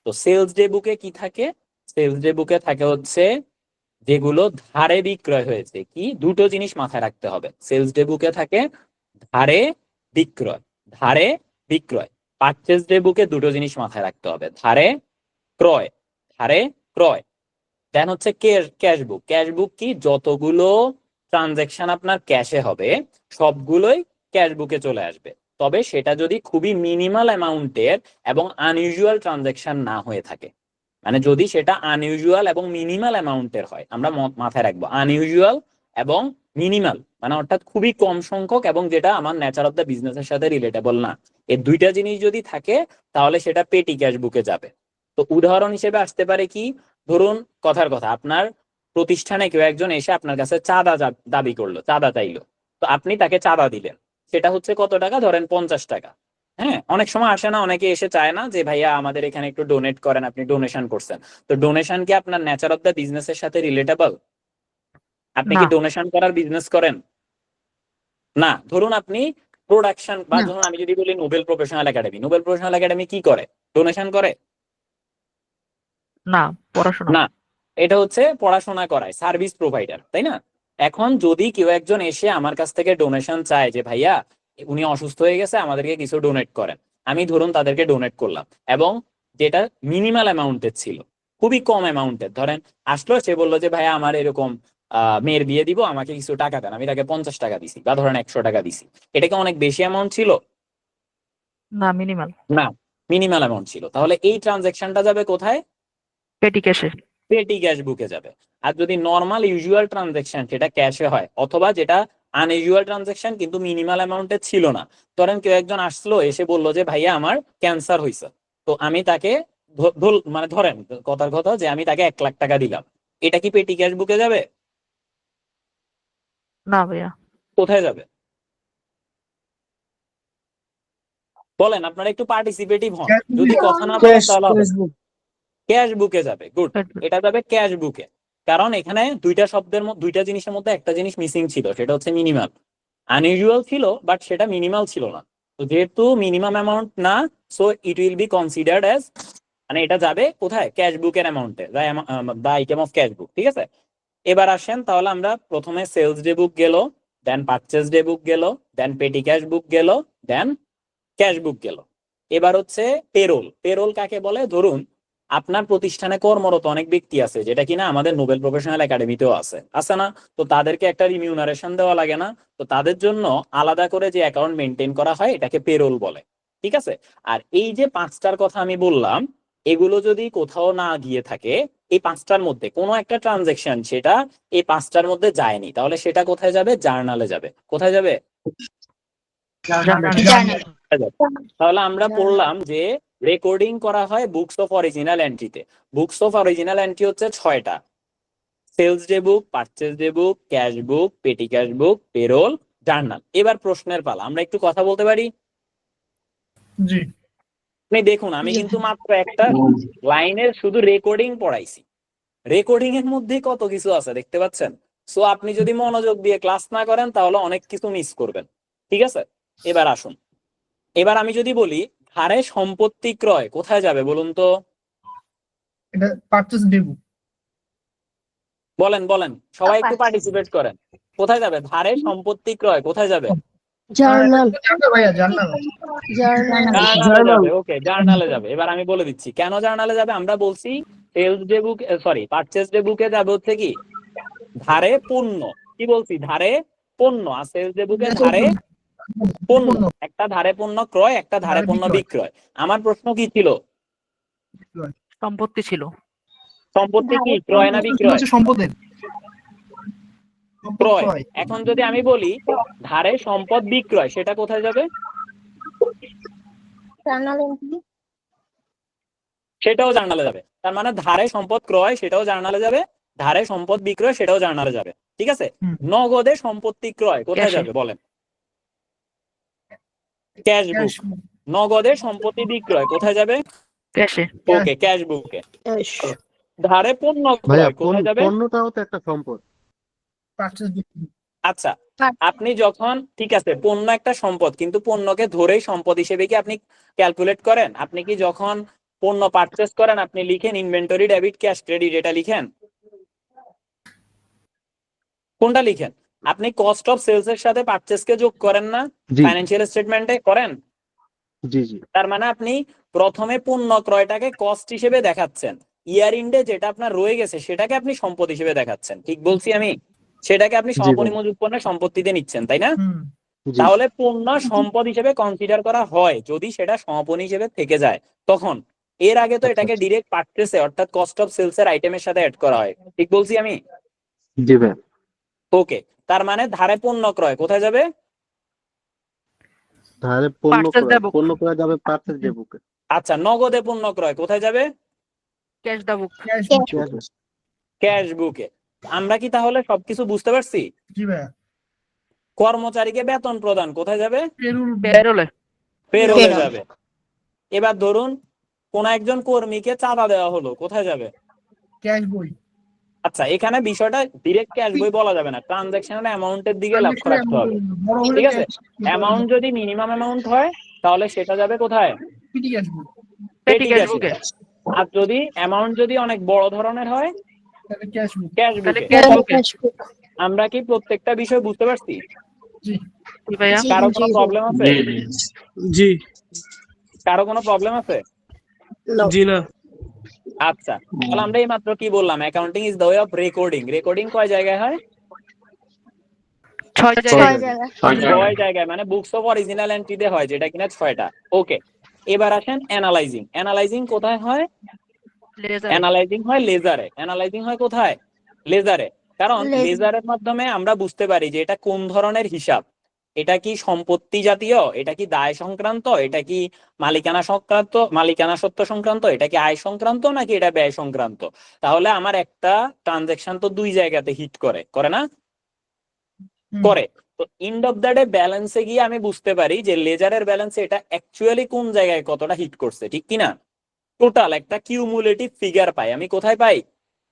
তো সেলস ডে বুকে কি থাকে? সেলস ডে বুকে থাকে হচ্ছে যেগুলো ধারে বিক্রয় হয়েছে, কি দুটো জিনিস মাথায় রাখতে হবে। সেলস ডে বুকে থাকে ধারে বিক্রয়, ধারে বিক্রয়। পারচেজ ডে বুকে দুটো জিনিস মাথায় রাখতে হবে, ধারে ক্রয়, ধারে ক্রয়। দেন হচ্ছে ক্যাশ বুক। ক্যাশ বুক কি, যতগুলো ট্রানজেকশন আপনার ক্যাশে হবে সবগুলোই ক্যাশ বুকে চলে আসবে, তবে সেটা যদি খুবই মিনিমাল অ্যামাউন্টের এবং আনইউজুয়াল ট্রানজেকশন না হয়ে থাকে। মানে যদি সেটা আনইউজুয়াল এবং মিনিমাল অ্যামাউন্টের হয়, আমরা মাথায় রাখবো আনইউজুয়াল এবং মিনিমাল, মানে অর্থাৎ খুবই কম সংখ্যক এবং যেটা আমার নেচার অফ দ্য বিজনেসের সাথে রিলেটেবল না, এই দুইটা জিনিস যদি থাকে তাহলে সেটা পেটি ক্যাশ বুকে যাবে। তো উদাহরণ হিসেবে আসতে পারে কি, ধরুন কথার কথা, আপনার প্রতিষ্ঠানে কেউ একজন এসে আপনার কাছে চাঁদা দাবি করলো, চাঁদা চাইলো, তো আপনি তাকে চাঁদা দিলেন, সেটা হচ্ছে কত টাকা, ধরেন 50 টাকা। হ্যাঁ, অনেক সময় আসে না, অনেকে এসে চায় না যে ভাইয়া আমাদের এখানে একটু ডোনেট করেন, আপনি ডোনেশন করছেন। তো ডোনেশন কি আপনার নেচার অফ দ্য বিজনেসের সাথে রিলেটেবল? আপনি কি না। ডোনেশন করার বিজনেস করেন? না। ধরুন আপনি প্রোডাকশন, বা না। ধরুন আমি যদি বলি Nobel professional academy, Nobel professional academy কি করে, ডোনেশন করে? না, পড়াশোনা। না, এটা হচ্ছে পড়াশোনা করায়, সার্ভিস প্রোভাইডার, তাই না? এখন যদি কেউ একজন এসে আমার কাছ থেকে ডোনেশন চায় যে ভাইয়া উনি অসুস্থ হয়ে গেছে, আমাদেরকে কিছু ডোনেট করেন, আমি ধরুন তাদেরকে ডোনেট করলাম, এবং যেটা মিনিমাল অ্যামাউন্টের ছিল, খুবই কম অ্যামাউন্টের, ধরেন আসলো, সে বললো যে ভাইয়া আমার এরকম মেয়ের বিয়ে দিব, আমাকে কিছু টাকা দেন, আমি তাকে 50 টাকা দিছি, বা ধরেন 100 টাকা দিছি, এটা কি অনেক বেশি অ্যামাউন্ট ছিল? না, মিনিমাল। না, মিনিমাল অ্যামাউন্ট ছিল। তাহলে এই ট্রানজেকশনটা যাবে কোথায়? পেটি ক্যাশে। পেটি ক্যাশ বুকে যাবে। আর যদি নর্মাল ইউজুয়াল ট্রানজেকশন সেটা ক্যাশে হয়, অথবা যেটা আনইউজুয়াল ট্রানজেকশন কিন্তু মিনিমাল অ্যামাউন্টে ছিল না, ধরেন কেউ একজন আসলো এসে বললো যে ভাইয়া আমার ক্যান্সার হয়েছে, তো আমি তাকে মানে ধরেন কথার কথা যে আমি তাকে 1 লাখ টাকা দিলাম, এটা কি পেটি ক্যাশ বুকে যাবে? না ভাইয়া। কোথায় যাবে বলেন, আপনারা একটু পার্টিসিপেটিভ হন, যদি কথা না বলেন তাহলে হবে। ক্যাশ বুকে যাবে, গুড, এটা যাবে ক্যাশ বুকে। কারণ এখানে দুইটা শব্দের মধ্যে, দুইটা জিনিসের মধ্যে একটা জিনিস মিসিং ছিল, সেটা হচ্ছে মিনিমাল। আনইউজুয়াল ছিল বাট সেটা মিনিমাল ছিল না, তো যেহেতু মিনিমাম অ্যামাউন্ট না, so it will be considered as, মানে এটা যাবে কোথায়, ক্যাশ বুকের অ্যামাউন্টে, the item of cash book. ঠিক আছে, এবার আসেন তাহলে আমরা প্রথমে সেলস ডে বুক গেল, দেন পারচেজ ডে বুক গেল, দেন পেটি ক্যাশ বুক গেল, দেন ক্যাশ বুক গেল। এবার হচ্ছে পেরোল। পেরোল কাকে বলে? ধরুন আপনার প্রতিষ্ঠানে কর্মরত অনেক ব্যক্তি আছে, যেটা কিনা আমাদের নোবেল প্রফেশনাল একাডেমিতেও আছে না? তো তাদেরকে একটা রিমিউনারেশন দেওয়া লাগে না? তো তাদের জন্য আলাদা করে যে অ্যাকাউন্ট মেনটেন করা হয় এটাকে পেরোল বলে। ঠিক আছে, আর এই যে 5টার কথা আমি বললাম, এগুলো যদি কোথাও না গিয়ে থাকে, এই 5টার মধ্যে কোনো একটা ট্রানজেকশন সেটা এই 5টার মধ্যে যায়নি, তাহলে সেটা কোথায় যাবে? জার্নালে যাবে। কোথায় যাবে? তাহলে আমরা পড়লাম যে রেকর্ডিং করা হয় বুকস অফ অরিজিনাল এন্ট্রিতে। বুকস অফ অরিজিনাল এন্ট্রি হচ্ছে 6টা: sales day book, purchase day book, cash book, petty cash বুক, পেরোল, জার্নাল। এবার প্রশ্নের পালা, আমরা একটু কথা বলতে পারি? জি। আপনি দেখুন, আমি কিন্তু মাত্র একটা লাইনের শুধু রেকর্ডিং পড়াইছি, রেকর্ডিং এর মধ্যে কত কিছু আছে দেখতে পাচ্ছেন। সো আপনি যদি মনোযোগ দিয়ে ক্লাস না করেন তাহলে অনেক কিছু মিস করবেন। ঠিক আছে, এবার আসুন, এবার আমি যদি বলি ধারে সম্পত্তি ক্রয় কোথায় যাবে বলুন তো? এটা পারচেজ ডেবু। বলেন বলেন, সবাই একটু পার্টিসিপেট করেন। কোথায় যাবে ধারে সম্পত্তি ক্রয়? কোথায় যাবে? জার্নাল। ভাইয়া জার্নাল। জার্নালে যাবে। ওকে, জার্নালে যাবে। এবার আমি বলে দিচ্ছি কেন জার্নালে যাবে। আমরা বলছি সেলস ডে বুক, সরি পারচেজ ডে বুকে যাবে হচ্ছে কি ধারে পণ্য, কি বলছি ধারে পণ্য, আর সেলস ডে বুকে ধারে পণ্য। একটা ধারে পণ্য ক্রয়, একটা ধারে পণ্য বিক্রয়। আমার প্রশ্ন কি ছিল? সম্পত্তি ছিল। সম্পত্তি কি ক্রয় না বিক্রয়? সম্পদের ক্রয়। এখন যদি আমি বলি ধারে সম্পদ বিক্রয়, সেটা কোথায় যাবে? সেটাও জার্নালে যাবে। তার মানে ধারে সম্পদ ক্রয় সেটাও জার্নালে যাবে, ধারে সম্পদ বিক্রয় সেটাও জার্নালে যাবে। ঠিক আছে, নগদে সম্পত্তি ক্রয় কোথায় যাবে বলেন? ক্যাশ বুক। নগদে সম্পত্তি বিক্রয় কোথায় যাবে? ক্যাশে। ওকে, ক্যাশ বুকে। ধারে পণ্য ক্রয় কোথায় যাবে? পণ্যটাও তো একটা সম্পদ। আচ্ছা, আপনি যখন, ঠিক আছে পণ্য একটা সম্পদ, কিন্তু পণ্যকে ধরেই সম্পদ হিসেবে কি আপনি ক্যালকুলেট করেন? আপনি কি যখন পণ্য পারচেস করেন আপনি লিখেন ইনভেন্টরি ডেবিট ক্যাশ ক্রেডিট, এটা লিখেন? কোনটা লিখেন? আপনি কস্ট অফ সেলস এর সাথে পারচেজ কে যোগ করেন না জি ফাইন্যান্সিয়াল স্টেটমেন্টে? করেন। জি জি তার মানে আপনি প্রথমে পণ্য ক্রয়টাকে কস্ট হিসেবে দেখাচ্ছেন, ইয়ার ইন্ডে যেটা আপনার রয়ে গেছে সেটাকে আপনি সম্পদ হিসেবে দেখাচ্ছেন। ঠিক বলছি আমি? সেটাকে আপনি জি সমাপনী ভাই মজুত পণ্যের সম্পত্তিতে নিচ্ছেন, তাই না? হুম জি তাহলে পণ্য সম্পদ হিসেবে কনসিডার করা হয় যদি সেটা সমাপনী হিসেবে থেকে যায় তখন। এর আগে তো আচ্ছা এটাকে আচ্ছা ডিরেক্ট পারচেসে অর্থাৎ কস্ট অফ সেলস এর আইটেমের সাথে অ্যাড করা হয়। ঠিক বলছি আমি? জি ভাই ওকে, তার মানে ধারে পণ্য ক্রয় কোথায় যাবে? তাহলে পার্সেস দ্য বুক, পণ্য ক্রয় যাবে পার্সেস ডে বুকে। আচ্ছা, নগদে পণ্য ক্রয় কোথায় যাবে? Cash the book. Cash cash বুকে। আমরা কি তাহলে সবকিছু বুঝতে পারছি? জি ভাইয়া কর্মচারীকে বেতন প্রদান কোথায় যাবে? পেরুল পেরোলে। পেরোলে Payroll। যাবে। এবার ধরুন কোন একজন কর্মীকে চাঁদা দেওয়া হলো, কোথায় যাবে? ক্যাশ বই আচ্ছা, এখানে বিষয়টা ডিরেক্ট ক্যাশ বই বলা যাবে না, ট্রানজাকশনের অ্যামাউন্টের দিকে লক্ষ্য ট্রানজাকশনের রাখতে হবে। বড় হলে ঠিক আছে, ক্যাশ অ্যামাউন্ট যদি মিনিমাম অ্যামাউন্ট হয় তাহলে সেটা যাবে কোথায়? পিটি ক্যাশ বই পেটি ক্যাশ ক্যাশে। বুকে। আর যদি অ্যামাউন্ট যদি অনেক বড় ধরনের হয়, তাহলে ক্যাশ বুক ক্যাশ তাহলে বুকে। ক্যাশ বুকে। আমরা কি প্রত্যেকটা বিষয় বুঝতে পারছি? জি জি ভাইয়া। জি, কারো কোনো জি, প্রবলেম আছে? জি কারো কোনো প্রবলেম আছে? No। জি না আচ্ছা, তাহলে আমরা এই মাত্র কি বললাম? Accounting is the way of recording. Recording কয় জায়গায় হয়? 6 ছয় জায়গায়। জায়গা। 6 জায়গায়, মানে বুকস অফ অরিজিনাল এন্ট্রিতে হয়, যেটা কিনা 6টা। ওকে, এবার আসেন অ্যানালাইজিং। অ্যানালাইজিং কোথায় হয়? লেজার। অ্যানালাইজিং হয় লেজারে। অ্যানালাইজিং হয় কোথায়? লেজারে। কারণ Laser। লেজারের মাধ্যমে আমরা বুঝতে পারি যে এটা কোন ধরনের হিসাব। এটা কি সম্পত্তি জাতীয়, এটা কি দায় সংক্রান্ত, এটা কি মালিকানা সংক্রান্ত, মালিকানা সত্ত্ব সংক্রান্ত, এটা কি আয় সংক্রান্ত, নাকি এটা ব্যয় সংক্রান্ত। তাহলে আমার একটা ট্রানজাকশন তো 2 জায়গাতে হিট করে, করে না? হুম, করে। তো এন্ড অফ দ্য ডে ব্যালেন্সে গিয়ে আমি বুঝতে পারি যে লেজারের ব্যালেন্সে এটা অ্যাকচুয়ালি কোন জায়গায় কতটা হিট করছে, ঠিক কিনা? টোটাল একটা কিউমুলেটিভ ফিগার পাই আমি। কোথায় পাই?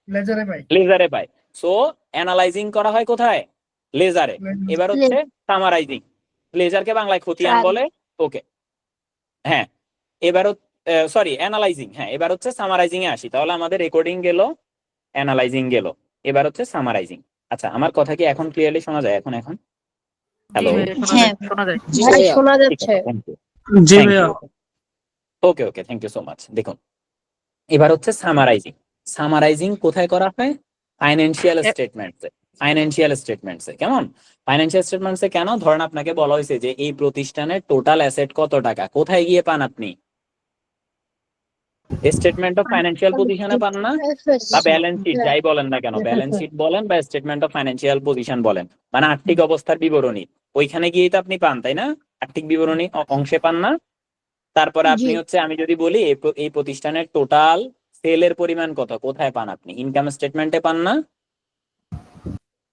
লেজারে পাই লেজারে পাই। সো অ্যানালাইজিং করা হয় কোথায়? লেজারে। এবার হচ্ছে সামারাইজিং। লেজারকে বাংলায় খতিয়ান Trial। বলে। ওকে, হ্যাঁ। এবার সরি, অ্যানালাইজিং। হ্যাঁ, এবার হচ্ছে সামারাইজিং এ আসি। তাহলে আমাদের রেকর্ডিং গেল, অ্যানালাইজিং গেল, এবার হচ্ছে সামারাইজিং। আচ্ছা, আমার কথা কি এখন ক্লিয়ারলি শোনা যায়? এখন এখন জি হ্যালো? ভাইয়া, শোনা হ্যাঁ। যায়, শোনা যায়। ভাই শোনা যাচ্ছে। জি ভাইয়া ওকে ওকে, থ্যাংক ইউ সো মাচ। দেখুন, এবার হচ্ছে সামারাইজিং। সামারাইজিং কোথায় করা হয়? ফাইন্যান্সিয়াল স্টেটমেন্টসে। ফাইন্যান্সিয়াল স্টেটমেন্টসে। কেমন? ফাইন্যান্সিয়াল স্টেটমেন্টসে কেন? ধরেন আপনাকে বলা হয়েছে যে এই প্রতিষ্ঠানের টোটাল অ্যাসেট কত টাকা, কোথায় গিয়ে পান আপনি? স্টেটমেন্ট অফ ফাইন্যান্সিয়াল পজিশনে পান না? বা ব্যালেন্স শিট, যাই বলেন না কেন, ব্যালেন্স শিট বলেন বা স্টেটমেন্ট অফ ফাইন্যান্সিয়াল পজিশন বলেন, মানে আর্থিক অবস্থার বিবরণী, ওইখানে গিয়েই তো আপনি পান, তাই না? আর্থিক বিবরণী অংশে পান না? তারপরে আপনি জি। হচ্ছে, আমি যদি বলি এই প্রতিষ্ঠানের টোটাল সেলের পরিমাণ কত, কোথায় পান আপনি? ইনকাম স্টেটমেন্টে পান না?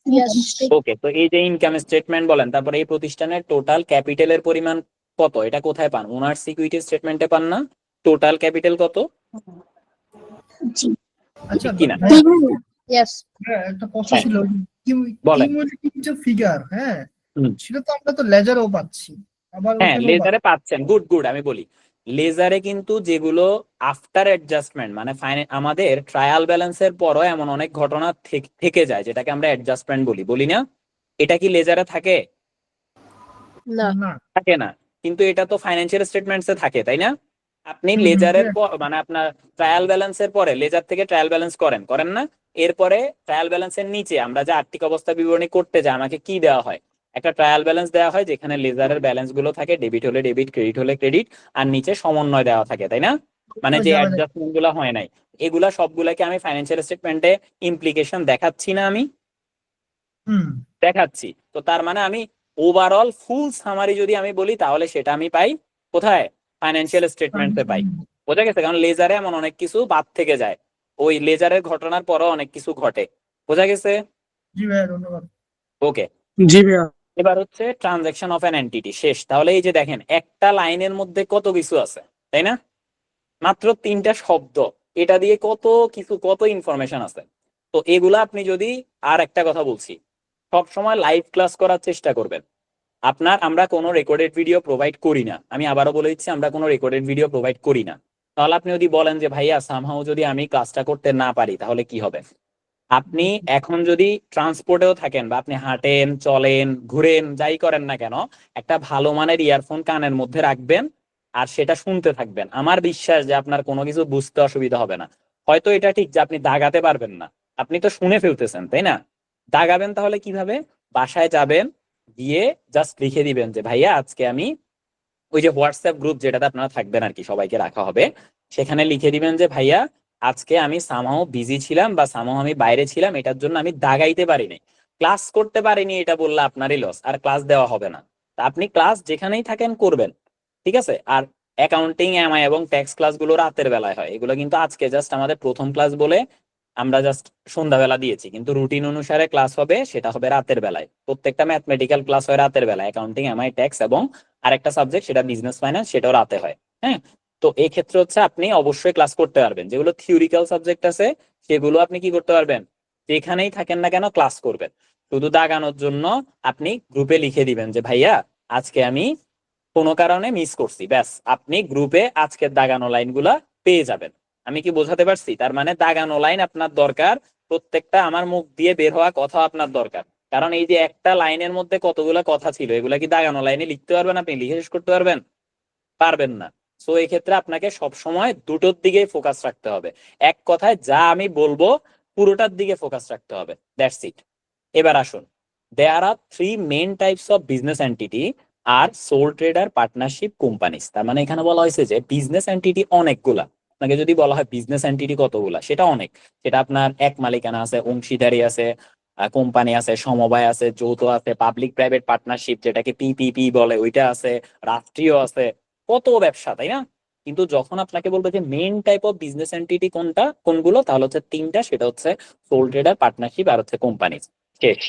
Yes। ওকে, তো এই যে ইনকাম স্টেটমেন্ট বলেন, তারপরে এই প্রতিষ্ঠানের টোটাল ক্যাপিটালের পরিমাণ কত, এটা কোথায় পান? ওনার্স ইকুইটি স্টেটমেন্টে পান না? টোটাল ক্যাপিটাল কত? জি। আচ্ছা কিনা? Yes। ভাইয়া, একটা প্রশ্ন হ্যাঁ। ছিল বলেন। কিউমুলেটিভ যে ফিগার, হ্যাঁ হুম। সেটা তো আমরা তো লেজারও পাচ্ছি, আবার হ্যাঁ, ওখানেও লেজারে পাচ্ছেন। গুড গুড, আমি বলি লেজারে কিন্তু যেগুলো আফটার অ্যাডজাস্টমেন্ট, মানে আমাদের ট্রায়াল ব্যালেন্সের পরও এমন অনেক ঘটনা থেকে যায় যেটাকে আমরা অ্যাডজাস্টমেন্ট বলি, বলি না? এটা কি লেজারে থাকে? না। না থাকে না। কিন্তু এটা তো ফাইন্যান্সিয়াল স্টেটমেন্টসে থাকে, তাই না? আপনি হুম, লেজারের হুম, পর, মানে আপনার ট্রায়াল ব্যালেন্সের পরে লেজার থেকে ট্রায়াল ব্যালেন্স করেন, করেন না? এরপরে ট্রায়াল ব্যালেন্সের নিচে আমরা যে আর্থিক অবস্থা বিবরণী করতে যাই, আমাকে কি দেওয়া হয়? একটা ট্রায়াল ব্যালেন্স দেওয়া হয় যেখানে লেজারের ব্যালেন্স গুলো থাকে, ডেবিট হলে ডেবিট, ক্রেডিট হলে ক্রেডিট, আর নিচে সমন্বয় দেওয়া থাকে, তাই না? মানে যে অ্যাডজাস্টমেন্ট গুলো হয় নাই, এগুলা সবগুলাকে আমি ফাইন্যান্সিয়াল স্টেটমেন্টে ইমপ্লিকেশন দেখাচ্ছি না? আমি হুম, দেখাচ্ছি। তো তার মানে আমি ওভারঅল ফুল সামারি যদি আমি বলি তাহলে সেটা আমি পাই কোথায়? ফাইন্যান্সিয়াল স্টেটমেন্টে পাই। বোঝা গেছে? কারণ লেজারে এমন অনেক কিছু বাদ থেকে যায়, ওই লেজারের ঘটনার পরও অনেক কিছু ঘটে। বোঝা গেছে? জি ভাইয়া ধন্যবাদ। ওকে, জি ভাইয়া এবার হচ্ছে ট্রানজাকশন অফ অ্যান এন্টিটি শেষ। তাহলে এই যে দেখেন, একটা লাইনের মধ্যে কত কিছু আছে, তাই না? মাত্র 3টা শব্দ, এটা দিয়ে কত কিছু, কত ইনফরমেশন আছে। তো এগুলা আপনি যদি, আর একটা কথা বলছি, সবসময় লাইভ ক্লাস করার চেষ্টা করবেন। আমরা কোনো রেকর্ডেড ভিডিও প্রোভাইড করি না। আমি আবারও বলে দিচ্ছি, আমরা কোনো রেকর্ডেড ভিডিও প্রোভাইড করি না। তাহলে আপনি যদি বলেন যে ভাইয়া সামহাউ যদি আমি ক্লাসটা করতে না পারি তাহলে কি হবে? আপনি এখন যদি ট্রান্সপোর্টেও থাকেন বা আপনি হাঁটেন, চলেন, ঘুরেন, যাই করেন না কেন, একটা ভালো মানের ইয়ারফোন কানের মধ্যে রাখবেন আর সেটা শুনতে থাকবেন। আমার বিশ্বাস যে আপনার কোনো কিছু বুঝতে অসুবিধা হবে না। হয়তো এটা ঠিক যে আপনি দাগাতে পারবেন না, আপনি তো শুনে ফেলতেছেন, তাই না? দাগাবেন তাহলে কিভাবে? বাসায় যাবেন, গিয়ে জাস্ট লিখে দিবেন যে ভাইয়া আজকে আমি, ওই যে হোয়াটসঅ্যাপ গ্রুপ যেটাতে আপনারা থাকবেন আর কি, সবাইকে রাখা হবে, সেখানে লিখে দিবেন যে ভাইয়া আজকে আমি সামহাও বিজি ছিলাম বা সামহাও আমি বাইরে ছিলাম, এটার জন্য আমি দাগাইতে পারিনি, ক্লাস করতে পারিনি, এটা বললে আপনারই লস, আর ক্লাস দেওয়া হবে না। তা আপনি ক্লাস যেখানেই থাকেন করবেন, ঠিক আছে? আর অ্যাকাউন্টিং, এমআই এবং ট্যাক্স ক্লাসগুলো রাতের বেলায় হয়। এগুলো কিন্তু আজকে জাস্ট আমাদের প্রথম ক্লাস বলে আমরা জাস্ট সন্ধ্যাবেলা দিয়েছি, কিন্তু রুটিন অনুসারে ক্লাস হবে, সেটা হবে রাতের বেলায়। প্রত্যেকটা ম্যাথমেটিক্যাল ক্লাস হয় রাতের বেলায়, অ্যাকাউন্টিং, এমআই, ট্যাক্স এবং আরেকটা সাবজেক্ট সেটা বিজনেস ফাইন্যান্স, সেটাও রাতে হয়। হ্যাঁ, তো এই ক্ষেত্রে হচ্ছে আপনি অবশ্যই ক্লাস করতে পারবেন। যেগুলো থিওরিক্যাল সাবজেক্ট আছে সেগুলো আপনি কি করতে পারবেন, যেখানেই থাকেন না কেন ক্লাস করবেন। শুধু দাগানোর জন্য আপনি গ্রুপে লিখে দিবেন যে ভাইয়া আজকে আমি কোনো কারণে মিস করছি, ব্যাস আপনি গ্রুপে আজকের দাগানো লাইনগুলা পেয়ে যাবেন। আমি কি বোঝাতে পারছি? তার মানে দাগানো লাইন আপনার দরকার, প্রত্যেকটা আমার মুখ দিয়ে বের হওয়া কথা আপনার দরকার। কারণ এই যে একটা লাইনের মধ্যে কতগুলা কথা ছিল, এগুলা কি দাগানো লাইনে লিখতে পারবেন? আপনি লিখে শেষ করতে পারবেন? পারবেন না। সো এই ক্ষেত্রে আপনাকে সব সময় দুটোর দিকে ফোকাস রাখতে হবে। এক কথায় যা আমি বলবো পুরোটার দিকে ফোকাস রাখতে হবে, দ্যাটস ইট। এবার আসুন, there are three main types of business entity are sole trader partnership companies. তার মানে এখানে বলা হয়েছে যে বিজনেস এন্টিটি অনেকগুলা। আপনাকে যদি বলা হয় বিজনেস এন্টিটি কতগুলা, সেটা অনেক। সেটা আপনার এক মালিকানা আছে, অংশীদারি আছে, কোম্পানি আছে, সমবায় আছে, যৌথ আছে, পাবলিক প্রাইভেট পার্টনারশিপ যেটাকে পিপিপি বলে ওইটা আছে, রাষ্ট্রীয় আছে, কত ব্যবসা, তাই না? কিন্তু যখন আপনাকে বলবে যে main type of business entity কোনটা কোনগুলো, তাহলে হচ্ছে তিনটা, সেটা হচ্ছে সোল ট্রেডার, পার্টনারশিপ আর হচ্ছে কোম্পানি। শেষ।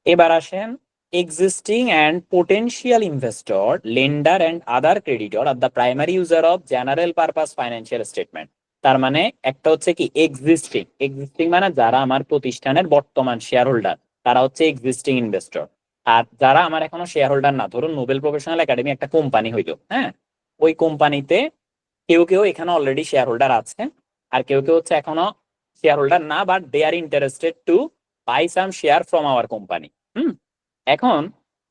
এবার আসেন, existing and potential investor, lender and other creditor are the primary user of general purpose financial statement. তার মানে একটা হচ্ছে কি এক্সিস্টিং, এক্সিস্টিং মানে যারা আমার প্রতিষ্ঠানের বর্তমান শেয়ার হোল্ডার, তারা হচ্ছে এক্সিস্টিং ইনভেস্টর। আর যারা আমার এখনো শেয়ার হোল্ডার না, ধরুন নোবেল প্রফেশনাল একাডেমি একটা কোম্পানি হইলো, হ্যাঁ, ওই কোম্পানিতে কেউ কেউ এখানে অলরেডি শেয়ার হোল্ডার আছে, আর কেউ কেউ হচ্ছে এখনো শেয়ার হোল্ডার না, but they are interested to buy some share from our company. এখন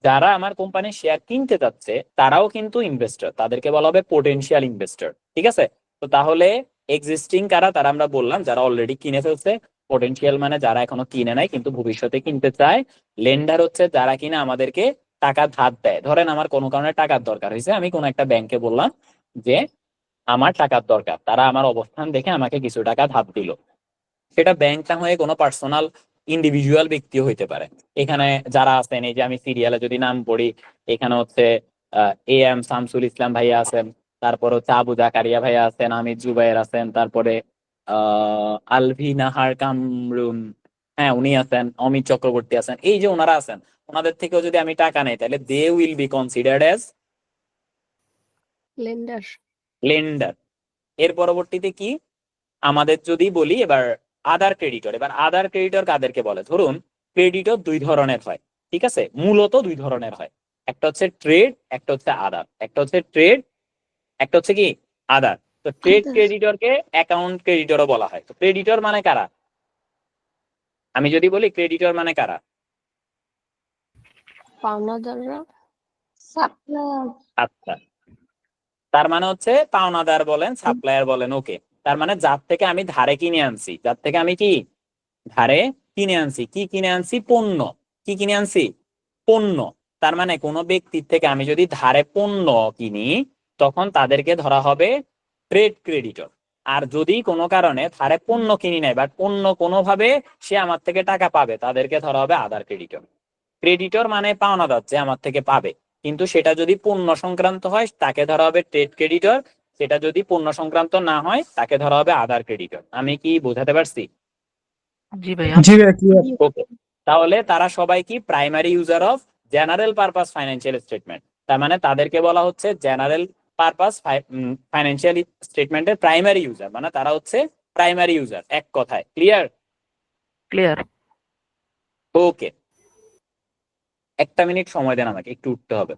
যারা আমার কোম্পানির শেয়ার কিনতে যাচ্ছে তারাও কিন্তু ইনভেস্টর, তাদেরকে বলা হবে পোটেনশিয়াল ইনভেস্টর, ঠিক আছে? তো তাহলে এক্সিস্টিং কারা, তারা আমরা বললাম যারা অলরেডি কিনে ফেলছে, পোটেনশিয়াল মানে যারা এখনো কিনে নাই কিন্তু ভবিষ্যতে কিনতে চায়, লেন্ডার হচ্ছে যারা কিনা আমাদেরকে টাকা ধার দেয়। ধরেন আমার কোনো কারণে টাকার দরকার হয়েছে, আমি কোনো একটা ব্যাংকে বললাম যে আমার টাকার দরকার, তারা আমার অবস্থান দেখে আমাকে কিছু টাকা ধার দিল। সেটা ব্যাংক না হয়ে কোনো পার্সোনাল ইন্ডিভিজুয়াল ব্যক্তিও হইতে পারে। এখানে যারা আছেন, এই যে আমি সিরিয়ালে যদি নাম পড়ি, এখানে হচ্ছে এ এম শামসুল ইসলাম ভাইয়া আছেন, তারপর হচ্ছে আবু জাকারিয়া ভাইয়া আছেন, আমির জুবাইর আছেন, তারপরে আলভি নাহার কামরুন, হ্যাঁ উনি আছেন, অমিত চক্রবর্তী আছেন, এই যে ওনারা আছেন, ওনাদের থেকেও যদি আমি টাকা নেই তাহলে they will be considered as lender. Lender. এর পরবর্তীতে কি আমাদের যদি বলি এবার আদার ক্রেডিটর, এবার আদার ক্রেডিটর কাদেরকে বলে? ধরুন ক্রেডিটর দুই ধরনের হয়, ঠিক আছে? মূলত দুই ধরনের হয়, একটা হচ্ছে ট্রেড, একটা হচ্ছে আদার। একটা হচ্ছে ট্রেড, একটা হচ্ছে কি আদার। তো ট্রেড Other। ক্রেডিটরকে অ্যাকাউন্ট ক্রেডিটরও বলা হয়। তো ক্রেডিটর মানে কারা? আমি যদি বলি ক্রেডিটর মানে কারা? পাওনাদাররা। সাপ্লায়ার। আচ্ছা, তার মানে হচ্ছে পাওনাদার বলেন, সাপ্লায়ার বলেন, ওকে। তার মানে যার থেকে আমি ধারে কিনে আনছি, যার থেকে আমি কি ধারে কিনে আনছি, কি কিনে আনছি? পণ্য। কি কিনে আনছি? পণ্য। তার মানে কোনো ব্যক্তির থেকে আমি যদি ধারে পণ্য কিনি, তখন তাদেরকে ধরা হবে ট্রেড ক্রেডিটর। আর যদি কোনো কারণে ধারে পণ্য কিনি নাই, বাট পণ্য কোনোভাবে সে আমার থেকে টাকা পাবে, তাদেরকে ধরা হবে আদার ক্রেডিটর। ক্রেডিটর মানে পাওনাদার যে আমার থেকে পাবে, কিন্তু সেটা যদি পণ্য সংক্রান্ত হয় তাকে ধরা হবে ট্রেড ক্রেডিটর, সেটা যদি পণ্য সংক্রান্ত না হয় তাকে ধরা হবে আদার ক্রেডিটর। আমি কি বোঝাতে পারছি? জি ভাইয়া। জি ভাইয়া ক্লিয়ার। ওকে, তাহলে তারা সবাই কি primary user of general purpose financial statement. তার মানে তাদেরকে বলা হচ্ছে জেনারেল পারপাস ফাইন্যান্সিয়াল স্টেটমেন্টের প্রাইমারি ইউজার, মানে তারা হচ্ছে প্রাইমারি ইউজার, এক কথায়। ক্লিয়ার? ক্লিয়ার। ওকে, একটা মিনিট সময় দেন আমাকে, একটু উঠতে হবে।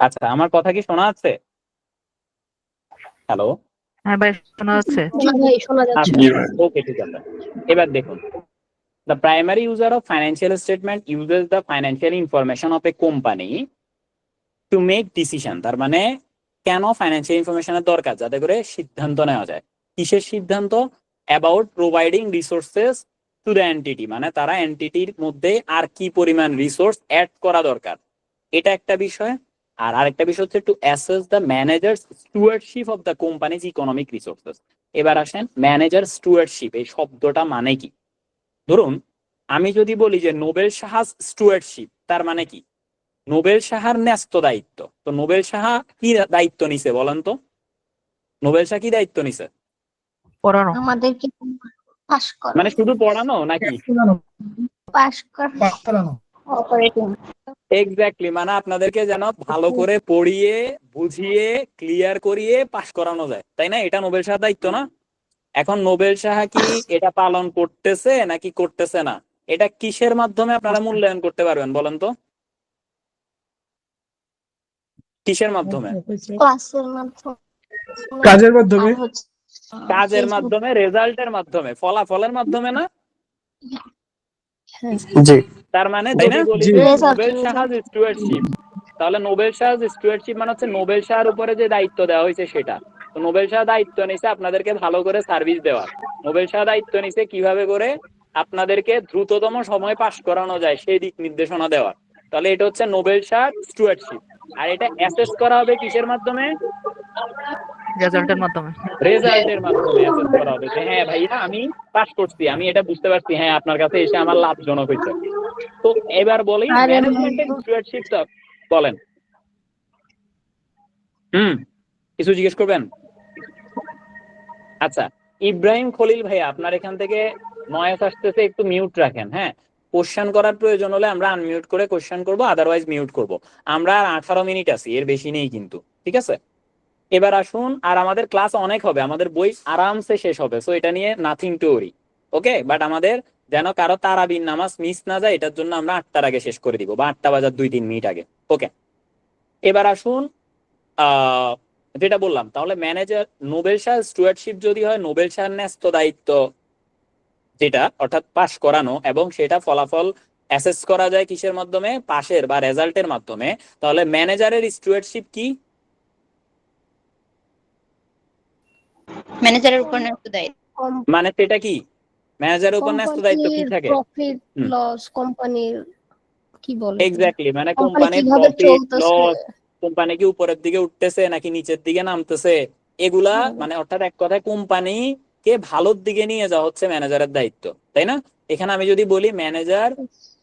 আচ্ছা, আমার কথা কি শোনা যাচ্ছে? হ্যালো? হ্যাঁ ভাই শোনা যাচ্ছে। জি ভাই শোনা যাচ্ছে। আচ্ছা, ওকে, ঠিক আছে। এবার দেখুন, the primary user of financial statement uses the financial information of a company to make decision. তার মানে কেন ফাইন্যান্সিয়াল ইনফরমেশনের দরকার? যাতে করে সিদ্ধান্ত নেওয়া যায়। কিসের সিদ্ধান্ত? About providing resources to the entity, মানে তারা এন্টিটির মধ্যে আর কি পরিমাণ রিসোর্স অ্যাড করা দরকার, এটা একটা বিষয়। আর আরেকটা বিষয় হচ্ছে to assess the managers stewardship of the companies economic resources. এবার আসেন, ম্যানেজার স্টুয়ার্ডশিপ এই শব্দটা মানে কি? ধরুন আমি যদি বলি যে নোবেল সাহাজ স্টুয়ার্ডশিপ, তার মানে কি? নোবেল সাহার ন্যস্ত দায়িত্ব। তো নোবেল সাহা কি দায়িত্ব নিছে বলেন তো? নোবেল শাহ কি দায়িত্ব নিছে? পড়ানো। আমাদেরকে পাস করা, মানে শুধু পড়ানো নাকি? পাস করা, পাস করানো। অপারেটিং। এক্স্যাক্টলি, মানে আপনাদেরকে যেন ভালো করে পড়িয়ে বুঝিয়ে ক্লিয়ার করিয়ে পাস করানো যায়, তাই না? এটা নোবেল শাহ দায়িত্ব না? এখন নোবেল সাহা কি এটা পালন করতেছে নাকি করতেছে না, এটা কিসের মাধ্যমে আপনারা মূল্যায়ন করতে পারবেন বলেন তো? কিসের মাধ্যমে? ক্লাসের মাধ্যমে, কাজের মাধ্যমে। আর হচ্ছে কাজের মাধ্যমে, রেজাল্টের মাধ্যমে, ফলাফলের মাধ্যমে না? জি তার মানে যদি বলি জি। যে Result, নোবেল সাহাজ স্টুয়ার্ডশিপ, তাহলে নোবেল সাহাজ স্টুয়ার্ডশিপ মানে হচ্ছে নোবেল শাহর উপরে যে দায়িত্ব দেওয়া হয়েছে সেটা। তো নোবেল শাহ দায়িত্ব নিছে আপনাদেরকে ভালো করে সার্ভিস দেওয়ার। নোবেল শাহ দায়িত্ব নিছে কিভাবে করে আপনাদেরকে দ্রুততম সময় পাস করানো যায় সেই দিক নির্দেশনা দেওয়ার। তাহলে এটা হচ্ছে নোবেল শাহ স্টুয়ার্ডশিপ। আর এটা অ্যাসেস করা হবে কিসের মাধ্যমে? রেজাল্টের মাধ্যমে। রেজাল্টের মাধ্যমে অ্যাসেস করা হবে যে হ্যাঁ ভাইয়া আমি পাস করছি, আমি এটা বুঝতে পারছি, হ্যাঁ আপনার কাছে এসে আমার লাভজনক হয়েছে। তো এবার বলি আরে ম্যানেজমেন্টের স্টুয়ার্ডশিপটা বলেন। কিছু জিজ্ঞেস করবেন? আচ্ছা, ইব্রাহিম খলিল ভাইয়া আপনার এখান থেকে নয়েজ আসতেছে, একটু মিউট রাখেন। হ্যাঁ, কোশ্চেন করার প্রয়োজন হলে আমরা আনমিউট করে কোশ্চেন করব, আদারওয়াইজ মিউট করব। আমরা আর 18 মিনিট আছি, এর বেশি নেই কিন্তু, ঠিক আছে? এবার আসুন, আর আমাদের ক্লাস অনেক হবে, আমাদের বই আরামসে শেষ হবে, সো এটা নিয়ে নাথিং টু ওরি। ওকে, বাট আমাদের যেন কারো তারাবির নামাজ মিস না যায়, এটার জন্য আমরা 8টার আগে শেষ করে দিব, বা 8টা বাজার 2-3 মিনিট আগে। ওকে, এবার আসুন, যেটা বললাম, তাহলে ম্যানেজার নোবেল শাহ স্টুয়ার্ডশিপ যদি হয়, নোবেল শাহের ন্যস্ত দায়িত্ব যেটা, অর্থাৎ পাস করানো, এবং সেটা ফলাফল অ্যাসেস করা যায় কিসের মাধ্যমে? পাশের বা রেজাল্টের মাধ্যমে। তাহলে ম্যানেজারের স্টুয়ার্ডশিপ কি? ম্যানেজারের উপর ন্যস্ত দায়িত্ব। মানে সেটা কি? ম্যানেজারের উপর ন্যস্ত দায়িত্ব কি থাকে? প্রফিট লস, কোম্পানির কি বলে, এক্স্যাক্টলি, মানে কোম্পানি কোম্পানির কিভাবে প্রফিট চলতেছে, লস, কোম্পানি কি উপরের দিকে উঠতেছে নাকি নিচের দিকে নামতেছে, এগুলা মানে অর্থাৎ এক কথায় কোম্পানিকে ভালোর দিকে নিয়ে যাওয়া হচ্ছে ম্যানেজারের দায়িত্ব, তাই না? এখানে আমি যদি বলি manager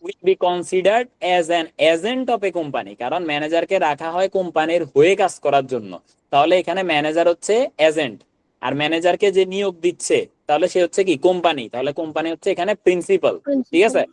will be considered as an agent of a company, কারণ ম্যানেজারকে রাখা হয় কোম্পানির হয়ে কাজ করার জন্য। তাহলে এখানে ম্যানেজার হচ্ছে এজেন্ট, আর ম্যানেজারকে যে নিয়োগ দিচ্ছে তাহলে সে হচ্ছে কি? কোম্পানি। তাহলে কোম্পানি হচ্ছে এখানে প্রিন্সিপাল, ঠিক আছে?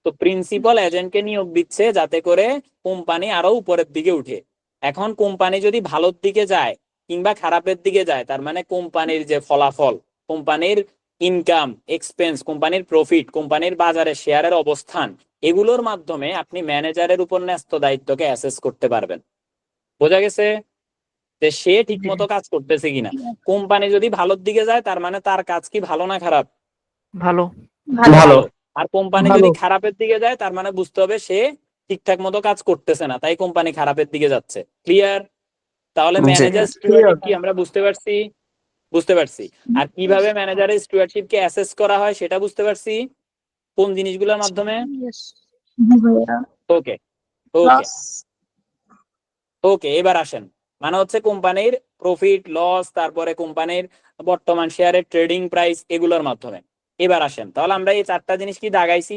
তো প্রিন্সিপাল এজেন্টকে নিয়োগ দিচ্ছে যাতে করে কোম্পানি আরো উপরের দিকে উঠে। এখন কোম্পানি যদি ভালোর দিকে যায় কিংবা খারাপের দিকে যায়, তার মানে কোম্পানির যে ফলাফল, কোম্পানির ইনকাম এক্সপেন্স, কোম্পানির প্রফিট, কোম্পানির বাজারে শেয়ারের অবস্থান, এগুলোর মাধ্যমে আপনি ম্যানেজারের উপর ন্যস্ত দায়িত্বকে অ্যাসেস করতে পারবেন। বোঝা গেছে যে সে ঠিক মতো কাজ করতেছে কিনা? কোম্পানি যদি ভালোর দিকে যায় তার মানে তার কাজ কি ভালো না খারাপ? ভালো। ভালো। আর কোম্পানি যদি খারাপের দিকে যায় তার মানে বুঝতে হবে সে ঠিকঠাক মতো কাজ করতেছে না, তাই কোম্পানি খারাপের দিকে যাচ্ছে। ক্লিয়ার? তাহলে ম্যানেজার স্টুয়ার্ডশিপ কি আমরা বুঝতে পারছি? বুঝতে পারছি। আর কিভাবে ম্যানেজারের স্টুয়ার্ডশিপ কে অ্যাসেস করা হয় সেটা বুঝতে পারছি। কোন জিনিসগুলোর মাধ্যমে? ওকে ওকে ওকে, এবার আসেন, মানে হচ্ছে কোম্পানির প্রফিট লস, তারপরে কোম্পানির বর্তমান শেয়ারের ট্রেডিং প্রাইস, এগুলোর মাধ্যমে। এবার আসেন, তাহলে আমরা এই 4টা জিনিস কি দাগাইছি?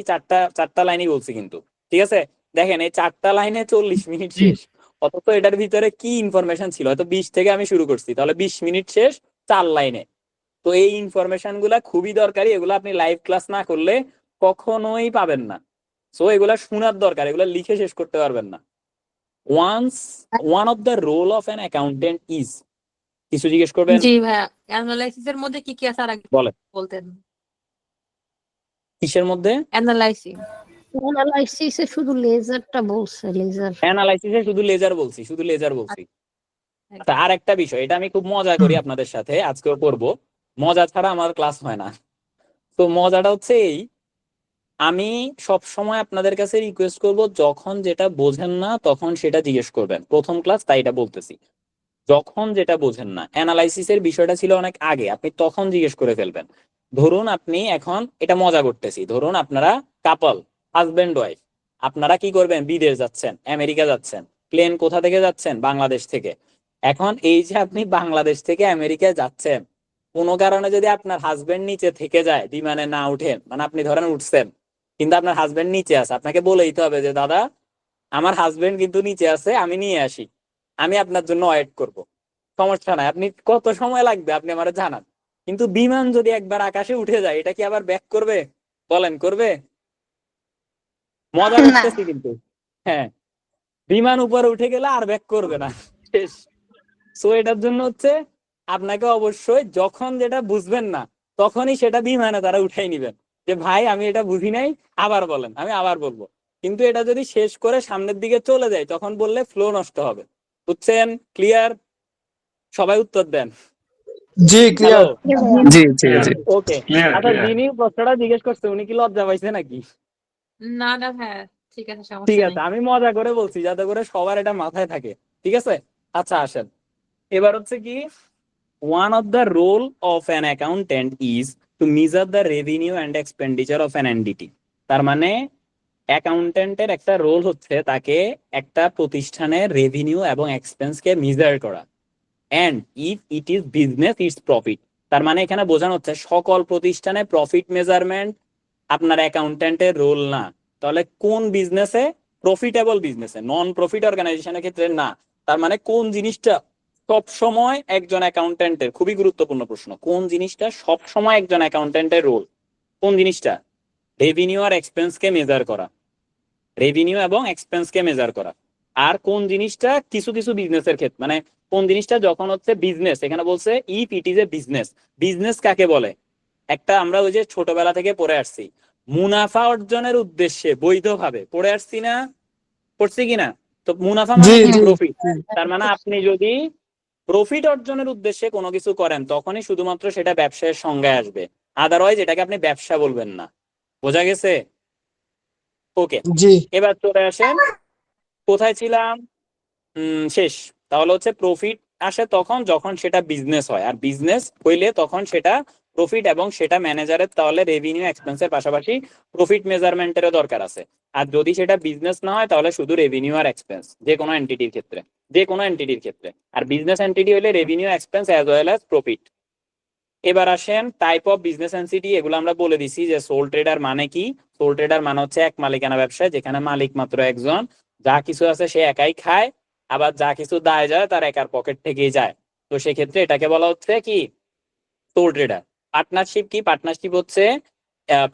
চারটা লাইনই বলছি কিন্তু, ঠিক আছে? দেখেন এই 4টা লাইনে 40 মিনিট শেষ, অথচ এটার ভিতরে কি ইনফরমেশন ছিল? হয়তো 20 থেকে আমি শুরু করছি, তাহলে 20 মিনিট শেষ 4 লাইনে। তো এই ইনফরমেশন গুলা খুবই দরকারি, এগুলো আপনি লাইভ ক্লাস না করলে কখনোই পাবেন না। সো এগুলা শোনার দরকার, এগুলা লিখে শেষ করতে পারবেন না। One of the role of an accountant is, কিছু জিজ্ঞেস করবেন? জি ভাইয়া, অ্যানালাইসিস এর মধ্যে কি কি আছে আর আগে বলেন। বলতেন? কিসের মধ্যে? অ্যানালাইসিস। অ্যানালাইসিসে শুধু লেজারটা বলছে, লেজার। অ্যানালাইসিসে শুধু লেজার বলছি, শুধু লেজার বলছি। আচ্ছা, আর একটা বিষয়, এটা আমি খুব মজা করি আপনাদের সাথে, আজকেও করব। মজা ছাড়া আমার ক্লাস হয় না। তো মজাটা হচ্ছে এই, আমি সব সময় আপনাদের কাছে রিকোয়েস্ট করব, যখন যেটা বোঝেন না তখন সেটা জিজ্ঞেস করবেন। প্রথম ক্লাস তাই এটা বলতেছি, যখন যেটা বোঝেন না। অ্যানালাইসিসের বিষয়টা ছিল অনেক আগে, আপনি তখন জিজ্ঞেস করে ফেলবেন। ধরুন আপনি এখন, এটা মজা করতেছি, ধরুন আপনারা কাপল, হাজবেন্ড ওয়াইফ, আপনারা কি করবেন, বিদেশ যাচ্ছেন, আমেরিকা যাচ্ছেন। প্লেন কোথা থেকে যাচ্ছেন, বাংলাদেশ থেকে। এখন এই যে আপনি বাংলাদেশ থেকে আমেরিকায় যাচ্ছেন, কোনো কারণে যদি আপনার হাজবেন্ড নিচে থেকে যায়, বিমানে না উঠেন, মানে আপনি ধরেন উঠছেন কিন্তু আপনার হাজবেন্ড নিচে আছে, আপনাকে বলে দিতে হবে যে দাদা আমার হাজবেন্ড কিন্তু নিচে আছে, আমি নিয়ে আসি, আমি আপনার জন্য ওয়েট করব। সমস্যা নাই, আপনি কত সময় লাগবে আপনি আমার জানান। কিন্তু বিমান যদি একবার আকাশে উঠে যায়, এটা কি আবার ব্যাক করবে? বলেন, করবে? মজা করতেছি কিন্তু। হ্যাঁ, বিমান উপরে উঠে গেলে আর ব্যাক করবে না, শেষ। সো এটার জন্য হচ্ছে আপনাকে অবশ্যই যখন যেটা বুঝবেন না তখনই সেটা বিমানে তারা উঠাই নিবেন, যে ভাই আমি এটা বুঝি নাই, আবার বলেন, আমি আবার বলবো। কিন্তু এটা যদি শেষ করে সামনের দিকে চলে যায় তখন বললে ফ্লো নষ্ট হবে। বুঝছেন? ক্লিয়ার? সবাই উত্তর দেন। জি ক্লিয়ার। জি জি জি। ওকে। আচ্ছা, যিনি প্রশ্নটা জিজ্ঞেস করছে উনি কি লজ্জা পাইছে নাকি? না না হ্যাঁ, ঠিক আছে, ঠিক সমস্যা আছে, নেই। আমি মজা করে বলছি যাতে করে সবার এটা মাথায় থাকে। ঠিক আছে, আচ্ছা আসেন। এবার হচ্ছে কি, one of the role of an accountant is to measure the revenue and expenditure of an entity. তার মানে অ্যাকাউন্টেন্টের একটা রোল হচ্ছে তাকে একটা প্রতিষ্ঠানের রেভিনিউ এবং এক্সপেন্স কে মেজার করা। and if it is business its profit। তার মানে এখানে বোঝানো হচ্ছে সকল প্রতিষ্ঠানে প্রফিট মেজারমেন্ট আপনার অ্যাকাউন্টেন্টের রোল না। তাহলে কোন বিজনেসে? প্রফিটেবল বিজনেসে, নন প্রফিট অর্গানাইজেশনের ক্ষেত্রে না। তার মানে কোন জিনিসটা সব সময় একজন অ্যাকাউন্টেন্টের, খুবই গুরুত্বপূর্ণ প্রশ্ন, কোন জিনিসটা সব সময় একজন অ্যাকাউন্টেন্টের রোল? কোন জিনিসটা? রেভিনিউ আর এক্সপেন্স কে মেজার করা, রেভিনিউ এবং এক্সপেন্স কে মেজার করা। আর কোন জিনিসটা কিছু কিছু বিজনেসের ক্ষেত্রে, মানে কোন জিনিসটা যখন হচ্ছে বিজনেস, এখানে বলছে if it is a business. Business কাকে বলে? একটা আমরা ওই যে ছোটবেলা থেকে পড়ে আসছি, মুনাফা অর্জনের উদ্দেশ্যে বৈধভাবে পড়ে আসছি না, পড়ছি কিনা? তো মুনাফা মানে জি, জি। প্রফিট। তার মানে আপনি যদি প্রফিট অর্জনের উদ্দেশ্যে কোনো কিছু করেন তখনই শুধুমাত্র সেটা ব্যবসায়ের সংজ্ঞায় আসবে, আদারওয়াইজ এটাকে আপনি ব্যবসা বলবেন না। বোঝা গেছে? ওকে, জি এবার চলে আসেন, কোথায় ছিলাম? শেষ। তাহলে হচ্ছে প্রফিট আসে তখন যখন সেটা বিজনেস হয়, আর বিজনেস হইলে তখন সেটা প্রফিট, এবং সেটা ম্যানেজারের তাহলে রেভিনিউ এক্সপেন্সের পাশাপাশি প্রফিট মেজারমেন্টেরও দরকার আছে। আর যদি সেটা বিজনেস না হয় তাহলে শুধু রেভিনিউ আর এক্সপেন্স, যে কোনো এন্টিটির ক্ষেত্রে, যে কোনো এন্টিটির ক্ষেত্রে। আর বিজনেস এন্টিটি হইলে revenue expense as well as profit. এবার আসেন টাইপ অফ বিজনেস এন্টিটি, এগুলো আমরা বলে দিছি যে সোল ট্রেডার মানে কি। সোল ট্রেডার মানে হচ্ছে এক মালিকানা ব্যবসা, যেখানে মালিক মাত্র একজন, যা কিছু আছে সে একাই খায়, আবার যা কিছু দায় যায় তার একার পকেট থেকেই যায়। তো সেক্ষেত্রে এটাকে বলা হচ্ছে কি, সোল ট্রেডার। পার্টনারশিপ কি? পার্টনারশিপ হচ্ছে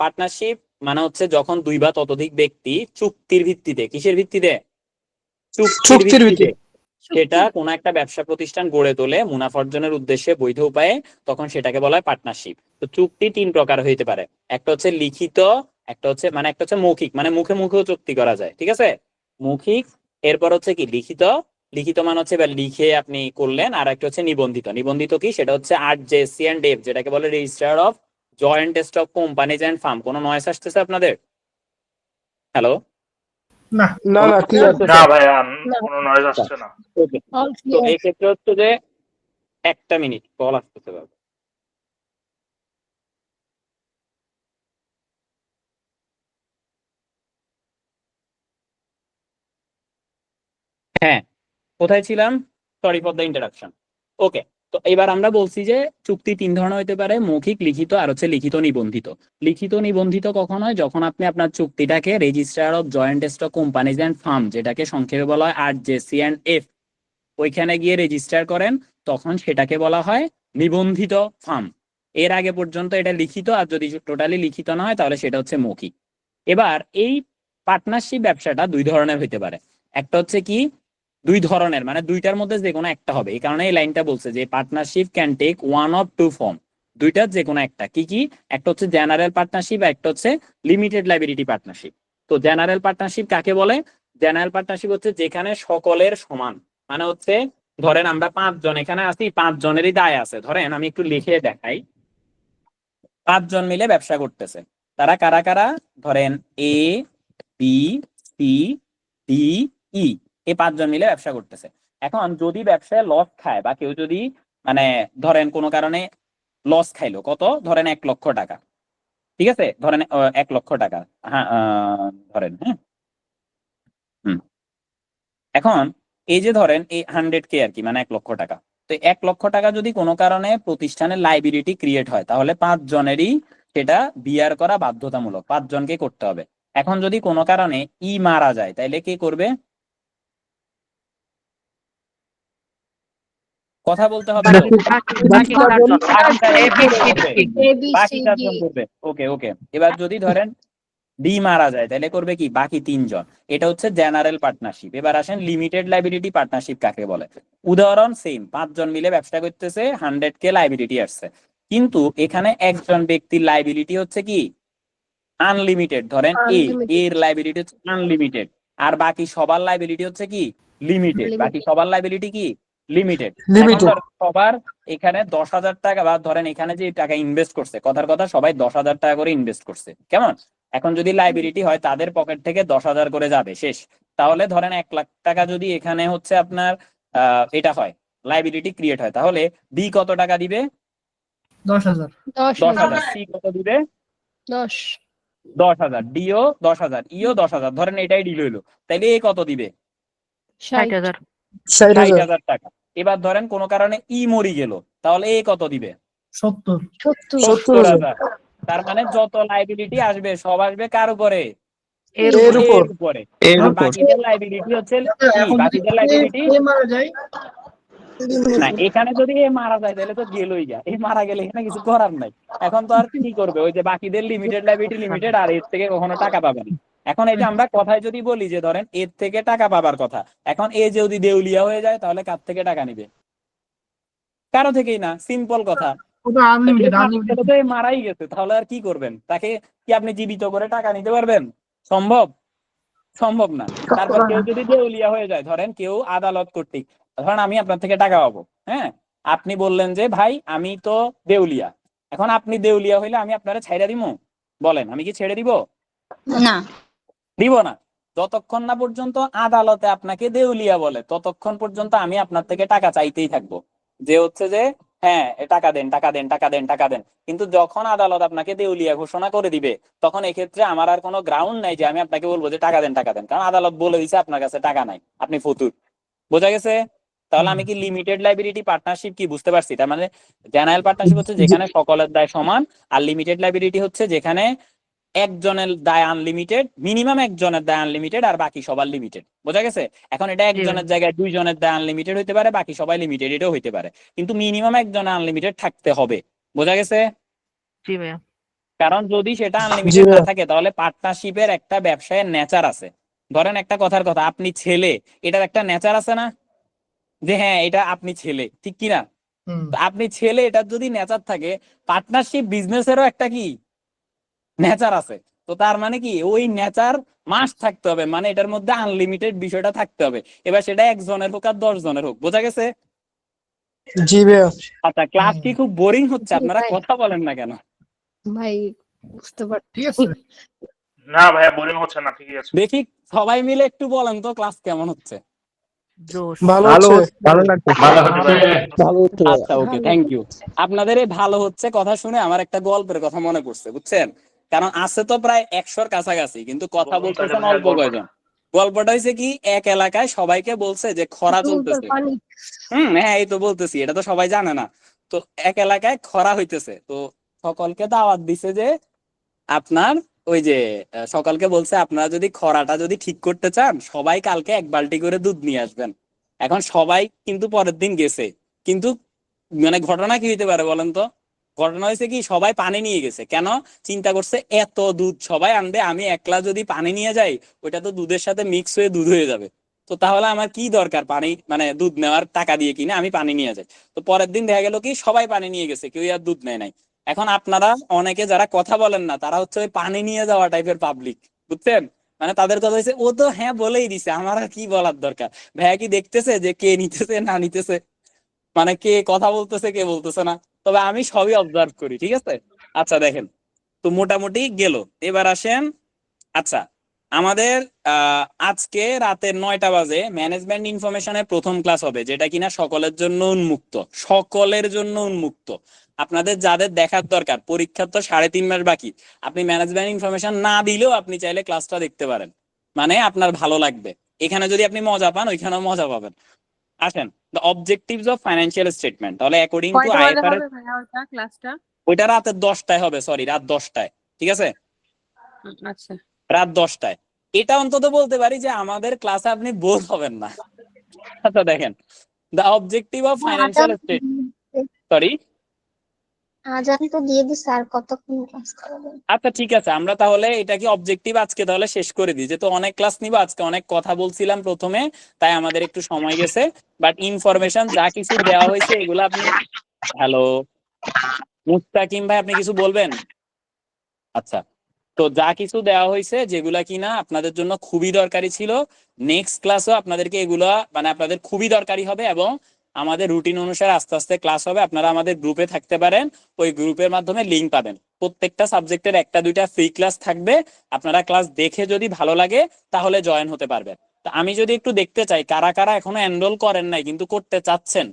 পার্টনারশিপ মানে হচ্ছে যখন দুই বা ততোধিক ব্যক্তি চুক্তির ভিত্তিতে, কিসের ভিত্তিতে? চুক্তির চুক্তির ভিত্তিতে ভিত্তিতে। সেটা কোনো একটা ব্যবসা প্রতিষ্ঠান গড়ে তোলে মুনাফা অর্জনের উদ্দেশ্যে বৈধ উপায়ে, তখন সেটাকে বলা হয় পার্টনারশিপ। তো চুক্তি তিন প্রকার হইতে পারে, একটা হচ্ছে লিখিত, একটা হচ্ছে মৌখিক, মানে মুখে মুখেও চুক্তি করা যায়, ঠিক আছে, মৌখিক। এরপর হচ্ছে কি লিখিত, লিখিত মানে হচ্ছে এবার লিখে আপনি করলেন। আর একটা হচ্ছে নিবন্ধিত। নিবন্ধিত কি? সেটা হচ্ছে RJC&F, যেটাকে বলে register of joint stock companies and firm. কোনো নয়েস আসতেছে আপনাদের? হ্যালো? না না না ক্লিয়ার। না ভাইয়া, কোনো নয়েজ আসছে না। ওকে, তো এই ক্ষেত্রে হচ্ছে যে একটা মিনিট, কল আসতেছে বাবা। হ্যাঁ, কোথায় ছিলাম? Sorry for the interruption. Okay, তো এবার আমরা বলছি যে চুক্তি তিন ধরনের হতে পারে, মৌখিক, লিখিত আর হচ্ছে লিখিত নিবন্ধিত। লিখিত নিবন্ধিত কখন হয়? যখন আপনি আপনার চুক্তিটাকে registrar of joint stock companies and firm, যেটাকে সংক্ষেপে বলা হয় RJC&F, ওইখানে গিয়ে রেজিস্টার করেন, তখন সেটাকে বলা হয় নিবন্ধিত ফার্ম। এর আগে পর্যন্ত এটা লিখিত, আর যদি টোটালি লিখিত না হয় তাহলে সেটা হচ্ছে মৌখিক। এবার এই পার্টনারশিপ ব্যবসাটা দুই ধরনের হইতে পারে। একটা হচ্ছে কি, দুই ধরনের মানে দুইটার মধ্যে যে কোনো একটা হবে, এই কারণে এই লাইনটা বলছে যে partnership can take one of two form. দুইটার যে কোনো একটা। কি কি? একটা হচ্ছে জেনারেল পার্টনারশিপ, একটা হচ্ছে লিমিটেড লাইবিলিটি পার্টনারশিপ। তো জেনারেল পার্টনারশিপ কাকে বলে? জেনারেল পার্টনারশিপ হচ্ছে যেখানে সকলের সমান, মানে হচ্ছে ধরেন আমরা 5 জন এখানে আছি, 5 জনেরই দায় আছে। ধরেন আমি একটু লিখে দেখাই, 5 জন মিলে ব্যবসা করতেছে। তারা কারা কারা? ধরেন এ, বি, সি, ডি, ই, এই 5 জন মিলে ব্যবসা করতেছে। এখন যদি ব্যবসায় লস খায় বা কেউ যদি মানে ধরেন কোনো কারণে লস খাইলো, কত? ধরেন 1 লক্ষ টাকা, ঠিক আছে? ধরেন 1 লক্ষ টাকা, হ্যাঁ ধরেন, হ্যাঁ এখন এই যে ধরেন এই 100K আর কি, মানে 1 লক্ষ টাকা। তো 1 লক্ষ টাকা যদি কোনো কারণে প্রতিষ্ঠানের লাইবিলিটি ক্রিয়েট হয়, তাহলে 5 জনেরই সেটা বিয়ার করা বাধ্যতামূলক, 5 জনকে করতে হবে। এখন যদি কোনো কারণে ই মারা যায়, তাইলে কে করবে? কথা বলতে হবে তো। বাকি 4 জন বাকি 4 জন করবে। ওকে ওকে, এবার যদি ধরেন ডি মারা যায়, তাহলে করবে কি? বাকি 3 জন। এটা হচ্ছে জেনারেল পার্টনারশিপ। এবার আসেন লিমিটেড লাইবিলিটি পার্টনারশিপ কাকে বলে। উদাহরণ সেম, 5 জন মিলে ব্যবসা করতেছে, 100K লাইবিলিটি আসছে, কিন্তু এখানে একজন ব্যক্তির লাইবিলিটি হচ্ছে কি আনলিমিটেড। ধরেন এর লাইবিলিটি হচ্ছে আনলিমিটেড, আর বাকি সবার লাইবিলিটি হচ্ছে কি লিমিটেড। বাকি সবার লাইবিলিটি কি লিমিটেড। সবার এখানে 10,000 টাকা, বা ধরেন এখানে যে টাকা ইনভেস্ট করছে, কথার কথা সবাই 10,000 টাকা করে ইনভেস্ট করছে, কেমন? এখন যদি লাইবিলিটি হয় তাদের পকেট থেকে 10,000 করে যাবে, শেষ। তাহলে ধরেন 1 লাখ টাকা যদি এখানে হচ্ছে আপনার এটা হয়, লাইবিলিটি ক্রিয়েট হয়, তাহলে বি কত টাকা দিবে? 10,000। 10,000 সি কত দিবে? 10 10,000, ডিও 10,000, ইও 10,000। ধরেন এটাই ডিল হইলো, তাইলে এ কত দিবে? 60,000 60,000 টাকা। এবার ধরেন কোনো কারণে ই মরি গেল, তাহলে এ কত দিবে? 70। 70,000। তার মানে যত লাইবিলিটি আসবে সব আসবে কার উপরে? এর উপরে। এর আর উপর। বাকিদের লাইবিলিটি হচ্ছে কি? বাকিদের লাইবিলিটি এ মারা যায়, না, এখানে যদি এ মারা যায় তাহলে তো গেলই গা, এ মারা গেলে এখানে কিছু করার নাই। এখন তো আর কি করবে? ওই যে বাকিদের লিমিটেড লাইবিলিটি লিমিটেড, আর এর থেকে কখনো টাকা পাবে না। এখন এই যে আমরা কথায় যদি বলি যে ধরেন এর থেকে টাকা পাবার কথা, এখন এ যদি দেউলিয়া হয়ে যায় তাহলে কার থেকে টাকা নিবে? কারো থেকেই না, সিম্পল কথা। ওটা আনলিমিটেড। সেটা তো এ মারাই গেছে, তাহলে আর কি করবেন? তাকে কি আপনি জীবিত করে টাকা নিতে পারবেন? সম্ভব? সম্ভব না। তারপর কেউ যদি দেউলিয়া হয়ে যায়, ধরেন কেউ আদালত কর্তৃক, ধরেন আমি আপনার থেকে টাকা পাবো, হ্যাঁ, আপনি বললেন যে ভাই আমি তো দেউলিয়া। এখন আপনি দেউলিয়া হইলে আমি আপনারা ছাইড়া দিব? বলেন, আমি কি ছেড়ে দিব? না দিব না। যতক্ষণ না পর্যন্ত আদালতে আপনাকে দেউলিয়া বলে, ততক্ষণ পর্যন্ত আমি আপনার থেকে টাকা চাইতেই থাকবো, যে হচ্ছে যে হ্যাঁ টাকা দেন টাকা দেন টাকা দেন টাকা দেন। কিন্তু যখন আদালত আপনাকে দেউলিয়া ঘোষণা করে দিবে, তখন এক্ষেত্রে আমার আর কোনো গ্রাউন্ড নাই যে আমি আপনাকে বলবো যে টাকা দেন টাকা দেন, কারণ আদালত বলে দিছে আপনার কাছে টাকা নাই, আপনি ফতুর। বোঝা গেছে? তাহলে আমি কি লিমিটেড লাইবিলিটি পার্টনারশিপ কি বুঝতে পারছি? তার মানে জেনারেল পার্টনারশিপ হচ্ছে যেখানে সকলের দায় সমান, আর লিমিটেড লাইবিলিটি হচ্ছে যেখানে একজনের দায় আনলিমিটেড, মিনিমাম একজনের দায় আনলিমিটেড, আর বাকি সবার লিমিটেড। বোঝা গেছে? এখন এটা একজনের জায়গায় 2 জনের দায় আনলিমিটেড হইতে পারে, বাকি সবাই লিমিটেড, এটাও হইতে পারে, কিন্তু মিনিমাম একজনের আনলিমিটেড থাকতে হবে। বোঝা গেছে? জি ভাইয়া। কারণ যদি সেটা আনলিমিটেড না থাকে, তাহলে পার্টনারশিপের একটা ব্যবসায়ের নেচার আছে। ধরেন একটা কথার কথা, আপনি ছেলে, এটার একটা নেচার আছে না, যে হ্যাঁ এটা আপনি ছেলে, ঠিক কিনা? আপনি ছেলে, এটার যদি নেচার থাকে, পার্টনারশিপ বিজনেসেরও একটা কি নেচার আছে। তো তার মানে কি ওই নেচার মাস্ট থাকতে হবে, মানে এটার মধ্যে আনলিমিটেড বিষয়টা থাকতে হবে। এবার সেটা 1 জনের হোক আর 10 জনের হোক। বোঝা গেছে? জি ভাইয়া। আচ্ছা, ক্লাস কি খুব বোরিং হচ্ছে? আপনারা কথা বলেন না কেন? ভাই বুঝতে পারছি। ঠিক আছে। না ভাইয়া, বোরিং হচ্ছে না, ঠিকই আছে। দেখি সবাই মিলে একটু বলেন তো ক্লাস কেমন হচ্ছে? জোশ। ভালো হচ্ছে, ভালো লাগছে। ভালো হচ্ছে। আচ্ছা ওকে, থ্যাংক ইউ। আপনাদের এই ভালো হচ্ছে কথা শুনে আমার একটা গল্পের কথা মনে পড়ছে, বুঝছেন? কারণ আছে তো প্রায় 100-র কাছাকাছি, কিন্তু কথা বলুন তাহলে বলতেছেন ভাইয়া অল্প কয়জন। গল্পটা হয়েছে কি, এক এলাকায় সবাইকে বলছে যে খরা চলতেছে। হ্যাঁ এই তো বলতেছি, এটা তো সবাই জানে না। তো এক এলাকায় খরা হইতেছে, তো সকলকে দাওয়াত দিছে যে আপনার ওই যে সকালকে বলছে আপনারা যদি খরাটা যদি ঠিক করতে চান, সবাই কালকে 1 বালতি করে দুধ নিয়ে আসবেন। এখন সবাই কিন্তু পরের দিন গেছে, কিন্তু মানে ঘটনা কি হইতে পারে বলেন তো? ঘটনা হয়েছে কি, সবাই পানি নিয়ে গেছে। কেন? চিন্তা করছে এত দুধ সবাই আনবে, আমি একলা যদি পানি নিয়ে যাই, ওইটা তো দুধের সাথে মিক্স হয়ে দুধ হয়ে যাবে। তো তাহলে আমার কি দরকার পানি, মানে দুধ নেওয়ার, টাকা দিয়ে কিনে আমি পানি নিয়ে যাই। তো পরের দিন দেখা গেল কি সবাই পানি নিয়ে গেছে, কেউ আর দুধ নেয় নাই। এখন আপনারা অনেকে যারা কথা বলেন না, তারা হচ্ছে ওই পানি নিয়ে যাওয়া টাইপের পাবলিক, বুঝছেন? মানে তাদের কথা হয়েছে ও তো হ্যাঁ বলেই দিছে, আমার আর কি বলার দরকার। ভাইয়া কি দেখতেছে যে কে নিতেছে না নিতেছে, মানে কে কথা বলতেছে কে বলতেছে না। তবে আমি সবই অবজার্ভ করি, ঠিক আছে। আচ্ছা দেখেন, তো মোটামুটি গেল। এবার আসেন, আচ্ছা আমাদের আজকে রাতের 9টা বাজে ম্যানেজমেন্ট ইনফরমেশনের প্রথম ক্লাস হবে, যেটা কিনা সকলের জন্য উন্মুক্ত, সকলের জন্য উন্মুক্ত। আপনাদের যাদের দেখার দরকার, পরীক্ষার তো 3.5 মাস বাকি, আপনি ম্যানেজমেন্ট ইনফরমেশন না দিলেও আপনি চাইলে ক্লাসটা দেখতে পারেন, মানে আপনার ভালো লাগবে। এখানে যদি আপনি মজা পান ওইখানেও মজা পাবেন। আসেন, the objectives of financial statement, তাহলে অ্যাকর্ডিং টু আইএফআরএস ক্লাসটা? ওইটা রাতের 10টায় হবে, সরি রাত 10টায়, ঠিক আছে, আচ্ছা, রাত 10টায়। এটা অন্তত বলতে পারি যে আমাদের ক্লাসে আপনি বোর হবেন না। আচ্ছা দেখেন, the objective of financial state, sorry আজান তো দিয়ে দিস, আর কতক্ষণ ক্লাস করাবেন? আচ্ছা ঠিক আছে, আমরা তাহলে এটা কি অবজেক্টিভ আজকে তাহলে শেষ করে দিই, যেহেতু অনেক ক্লাস নিব আজকে, অনেক কথা বলছিলাম প্রথমে, তাই আমাদের একটু সময় গেছে। বাট ইনফরমেশন যা কিছু দেওয়া হয়েছে এগুলো আপনি, হ্যালো মুস্তাকিম ভাই আপনি কিছু বলবেন? আচ্ছা, তো যা কিছু দেওয়া হয়েছে যেগুলা কিনা আপনাদের জন্য খুবই দরকারি ছিল, নেক্সট ক্লাসও আপনাদেরকে এগুলা মানে আপনাদের খুবই দরকারি হবে, এবং আমাদের রুটিন অনুসারে আস্তে আস্তে ক্লাস হবে। আপনারা আমাদের গ্রুপে থাকতে পারেন, ওই গ্রুপের মাধ্যমে লিঙ্ক পাবেন। প্রত্যেকটা সাবজেক্টের 1টা 2টা ফ্রি ক্লাস থাকবে, আপনারা ক্লাস দেখে যদি ভালো লাগে তাহলে জয়েন হতে পারবেন। তো আমি যদি একটু দেখতে চাই কারা কারা এখনো এনরোল করেন নাই কিন্তু করতে চাচ্ছেন,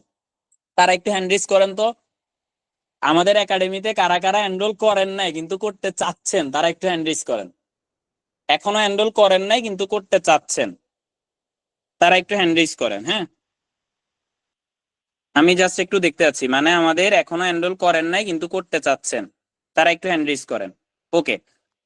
তারা একটু হ্যান্ড রেজ করেন তো। আমাদের একাডেমিতে কারা কারা এনরোল করেন নাই কিন্তু করতে চাচ্ছেন, তারা একটু হ্যান্ড রেজ করেন। এখনো এনরোল করেন নাই কিন্তু করতে চাচ্ছেন, তারা একটু হ্যান্ড রেজ করেন। হ্যাঁ, আমি জাস্ট একটু দেখতে যাচ্ছি, মানে আমাদের এখনো এনরোল করেন নাই কিন্তু করতে চাচ্ছেন, তারা একটু হ্যান্ড রেজ করেন। ওকে,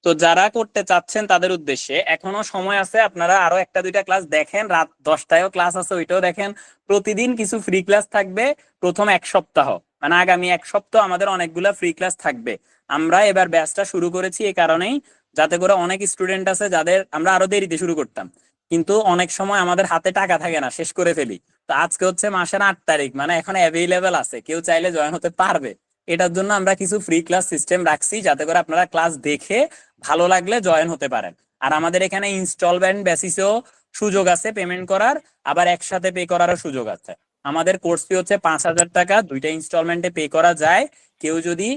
তো যারা করতে চাচ্ছেন তাদের উদ্দেশ্যে এখনো সময় আছে, আপনারা আরো 1টা 2টা ক্লাস দেখেন, রাত 10টায়ও ক্লাস আছে ওইটাও দেখেন। প্রতিদিন কিছু ফ্রি ক্লাস থাকবে প্রথম 1 সপ্তাহ, মানে আগামী 1 সপ্তাহ আমাদের অনেকগুলা ফ্রি ক্লাস থাকবে। আমরা এবার ব্যাচটা শুরু করেছি এই কারণেই, যাতে করে অনেক স্টুডেন্ট আছে যাদের আমরা আরো দেরিতে শুরু করতাম, কিন্তু অনেক সময় আমাদের হাতে টাকা থাকে না, শেষ করে ফেলি। তো আজকে হচ্ছে মাসের 8 তারিখ, মানে এখন অ্যাভেলেবেল আছে, কেউ চাইলে জয়েন হতে পারবে। এটার জন্য আমরা কিছু ফ্রি ক্লাস সিস্টেম রাখছি, যাতে করে আপনারা ক্লাস দেখে ভালো লাগলে জয়েন হতে পারেন। আর আমাদের এখানে ইনস্টলমেন্ট বেসিসেও সুযোগ আছে পেমেন্ট করার, আবার একসাথে পে করারও সুযোগ আছে। আমাদের কোর্স ফি হচ্ছে 5,000 টাকা, 2টা ইনস্টলমেন্টে পে করা যায়। কেউ যদি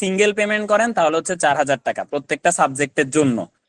সিঙ্গেল পেমেন্ট করেন তাহলে হচ্ছে 4,000 টাকা প্রত্যেকটা সাবজেক্টের জন্য।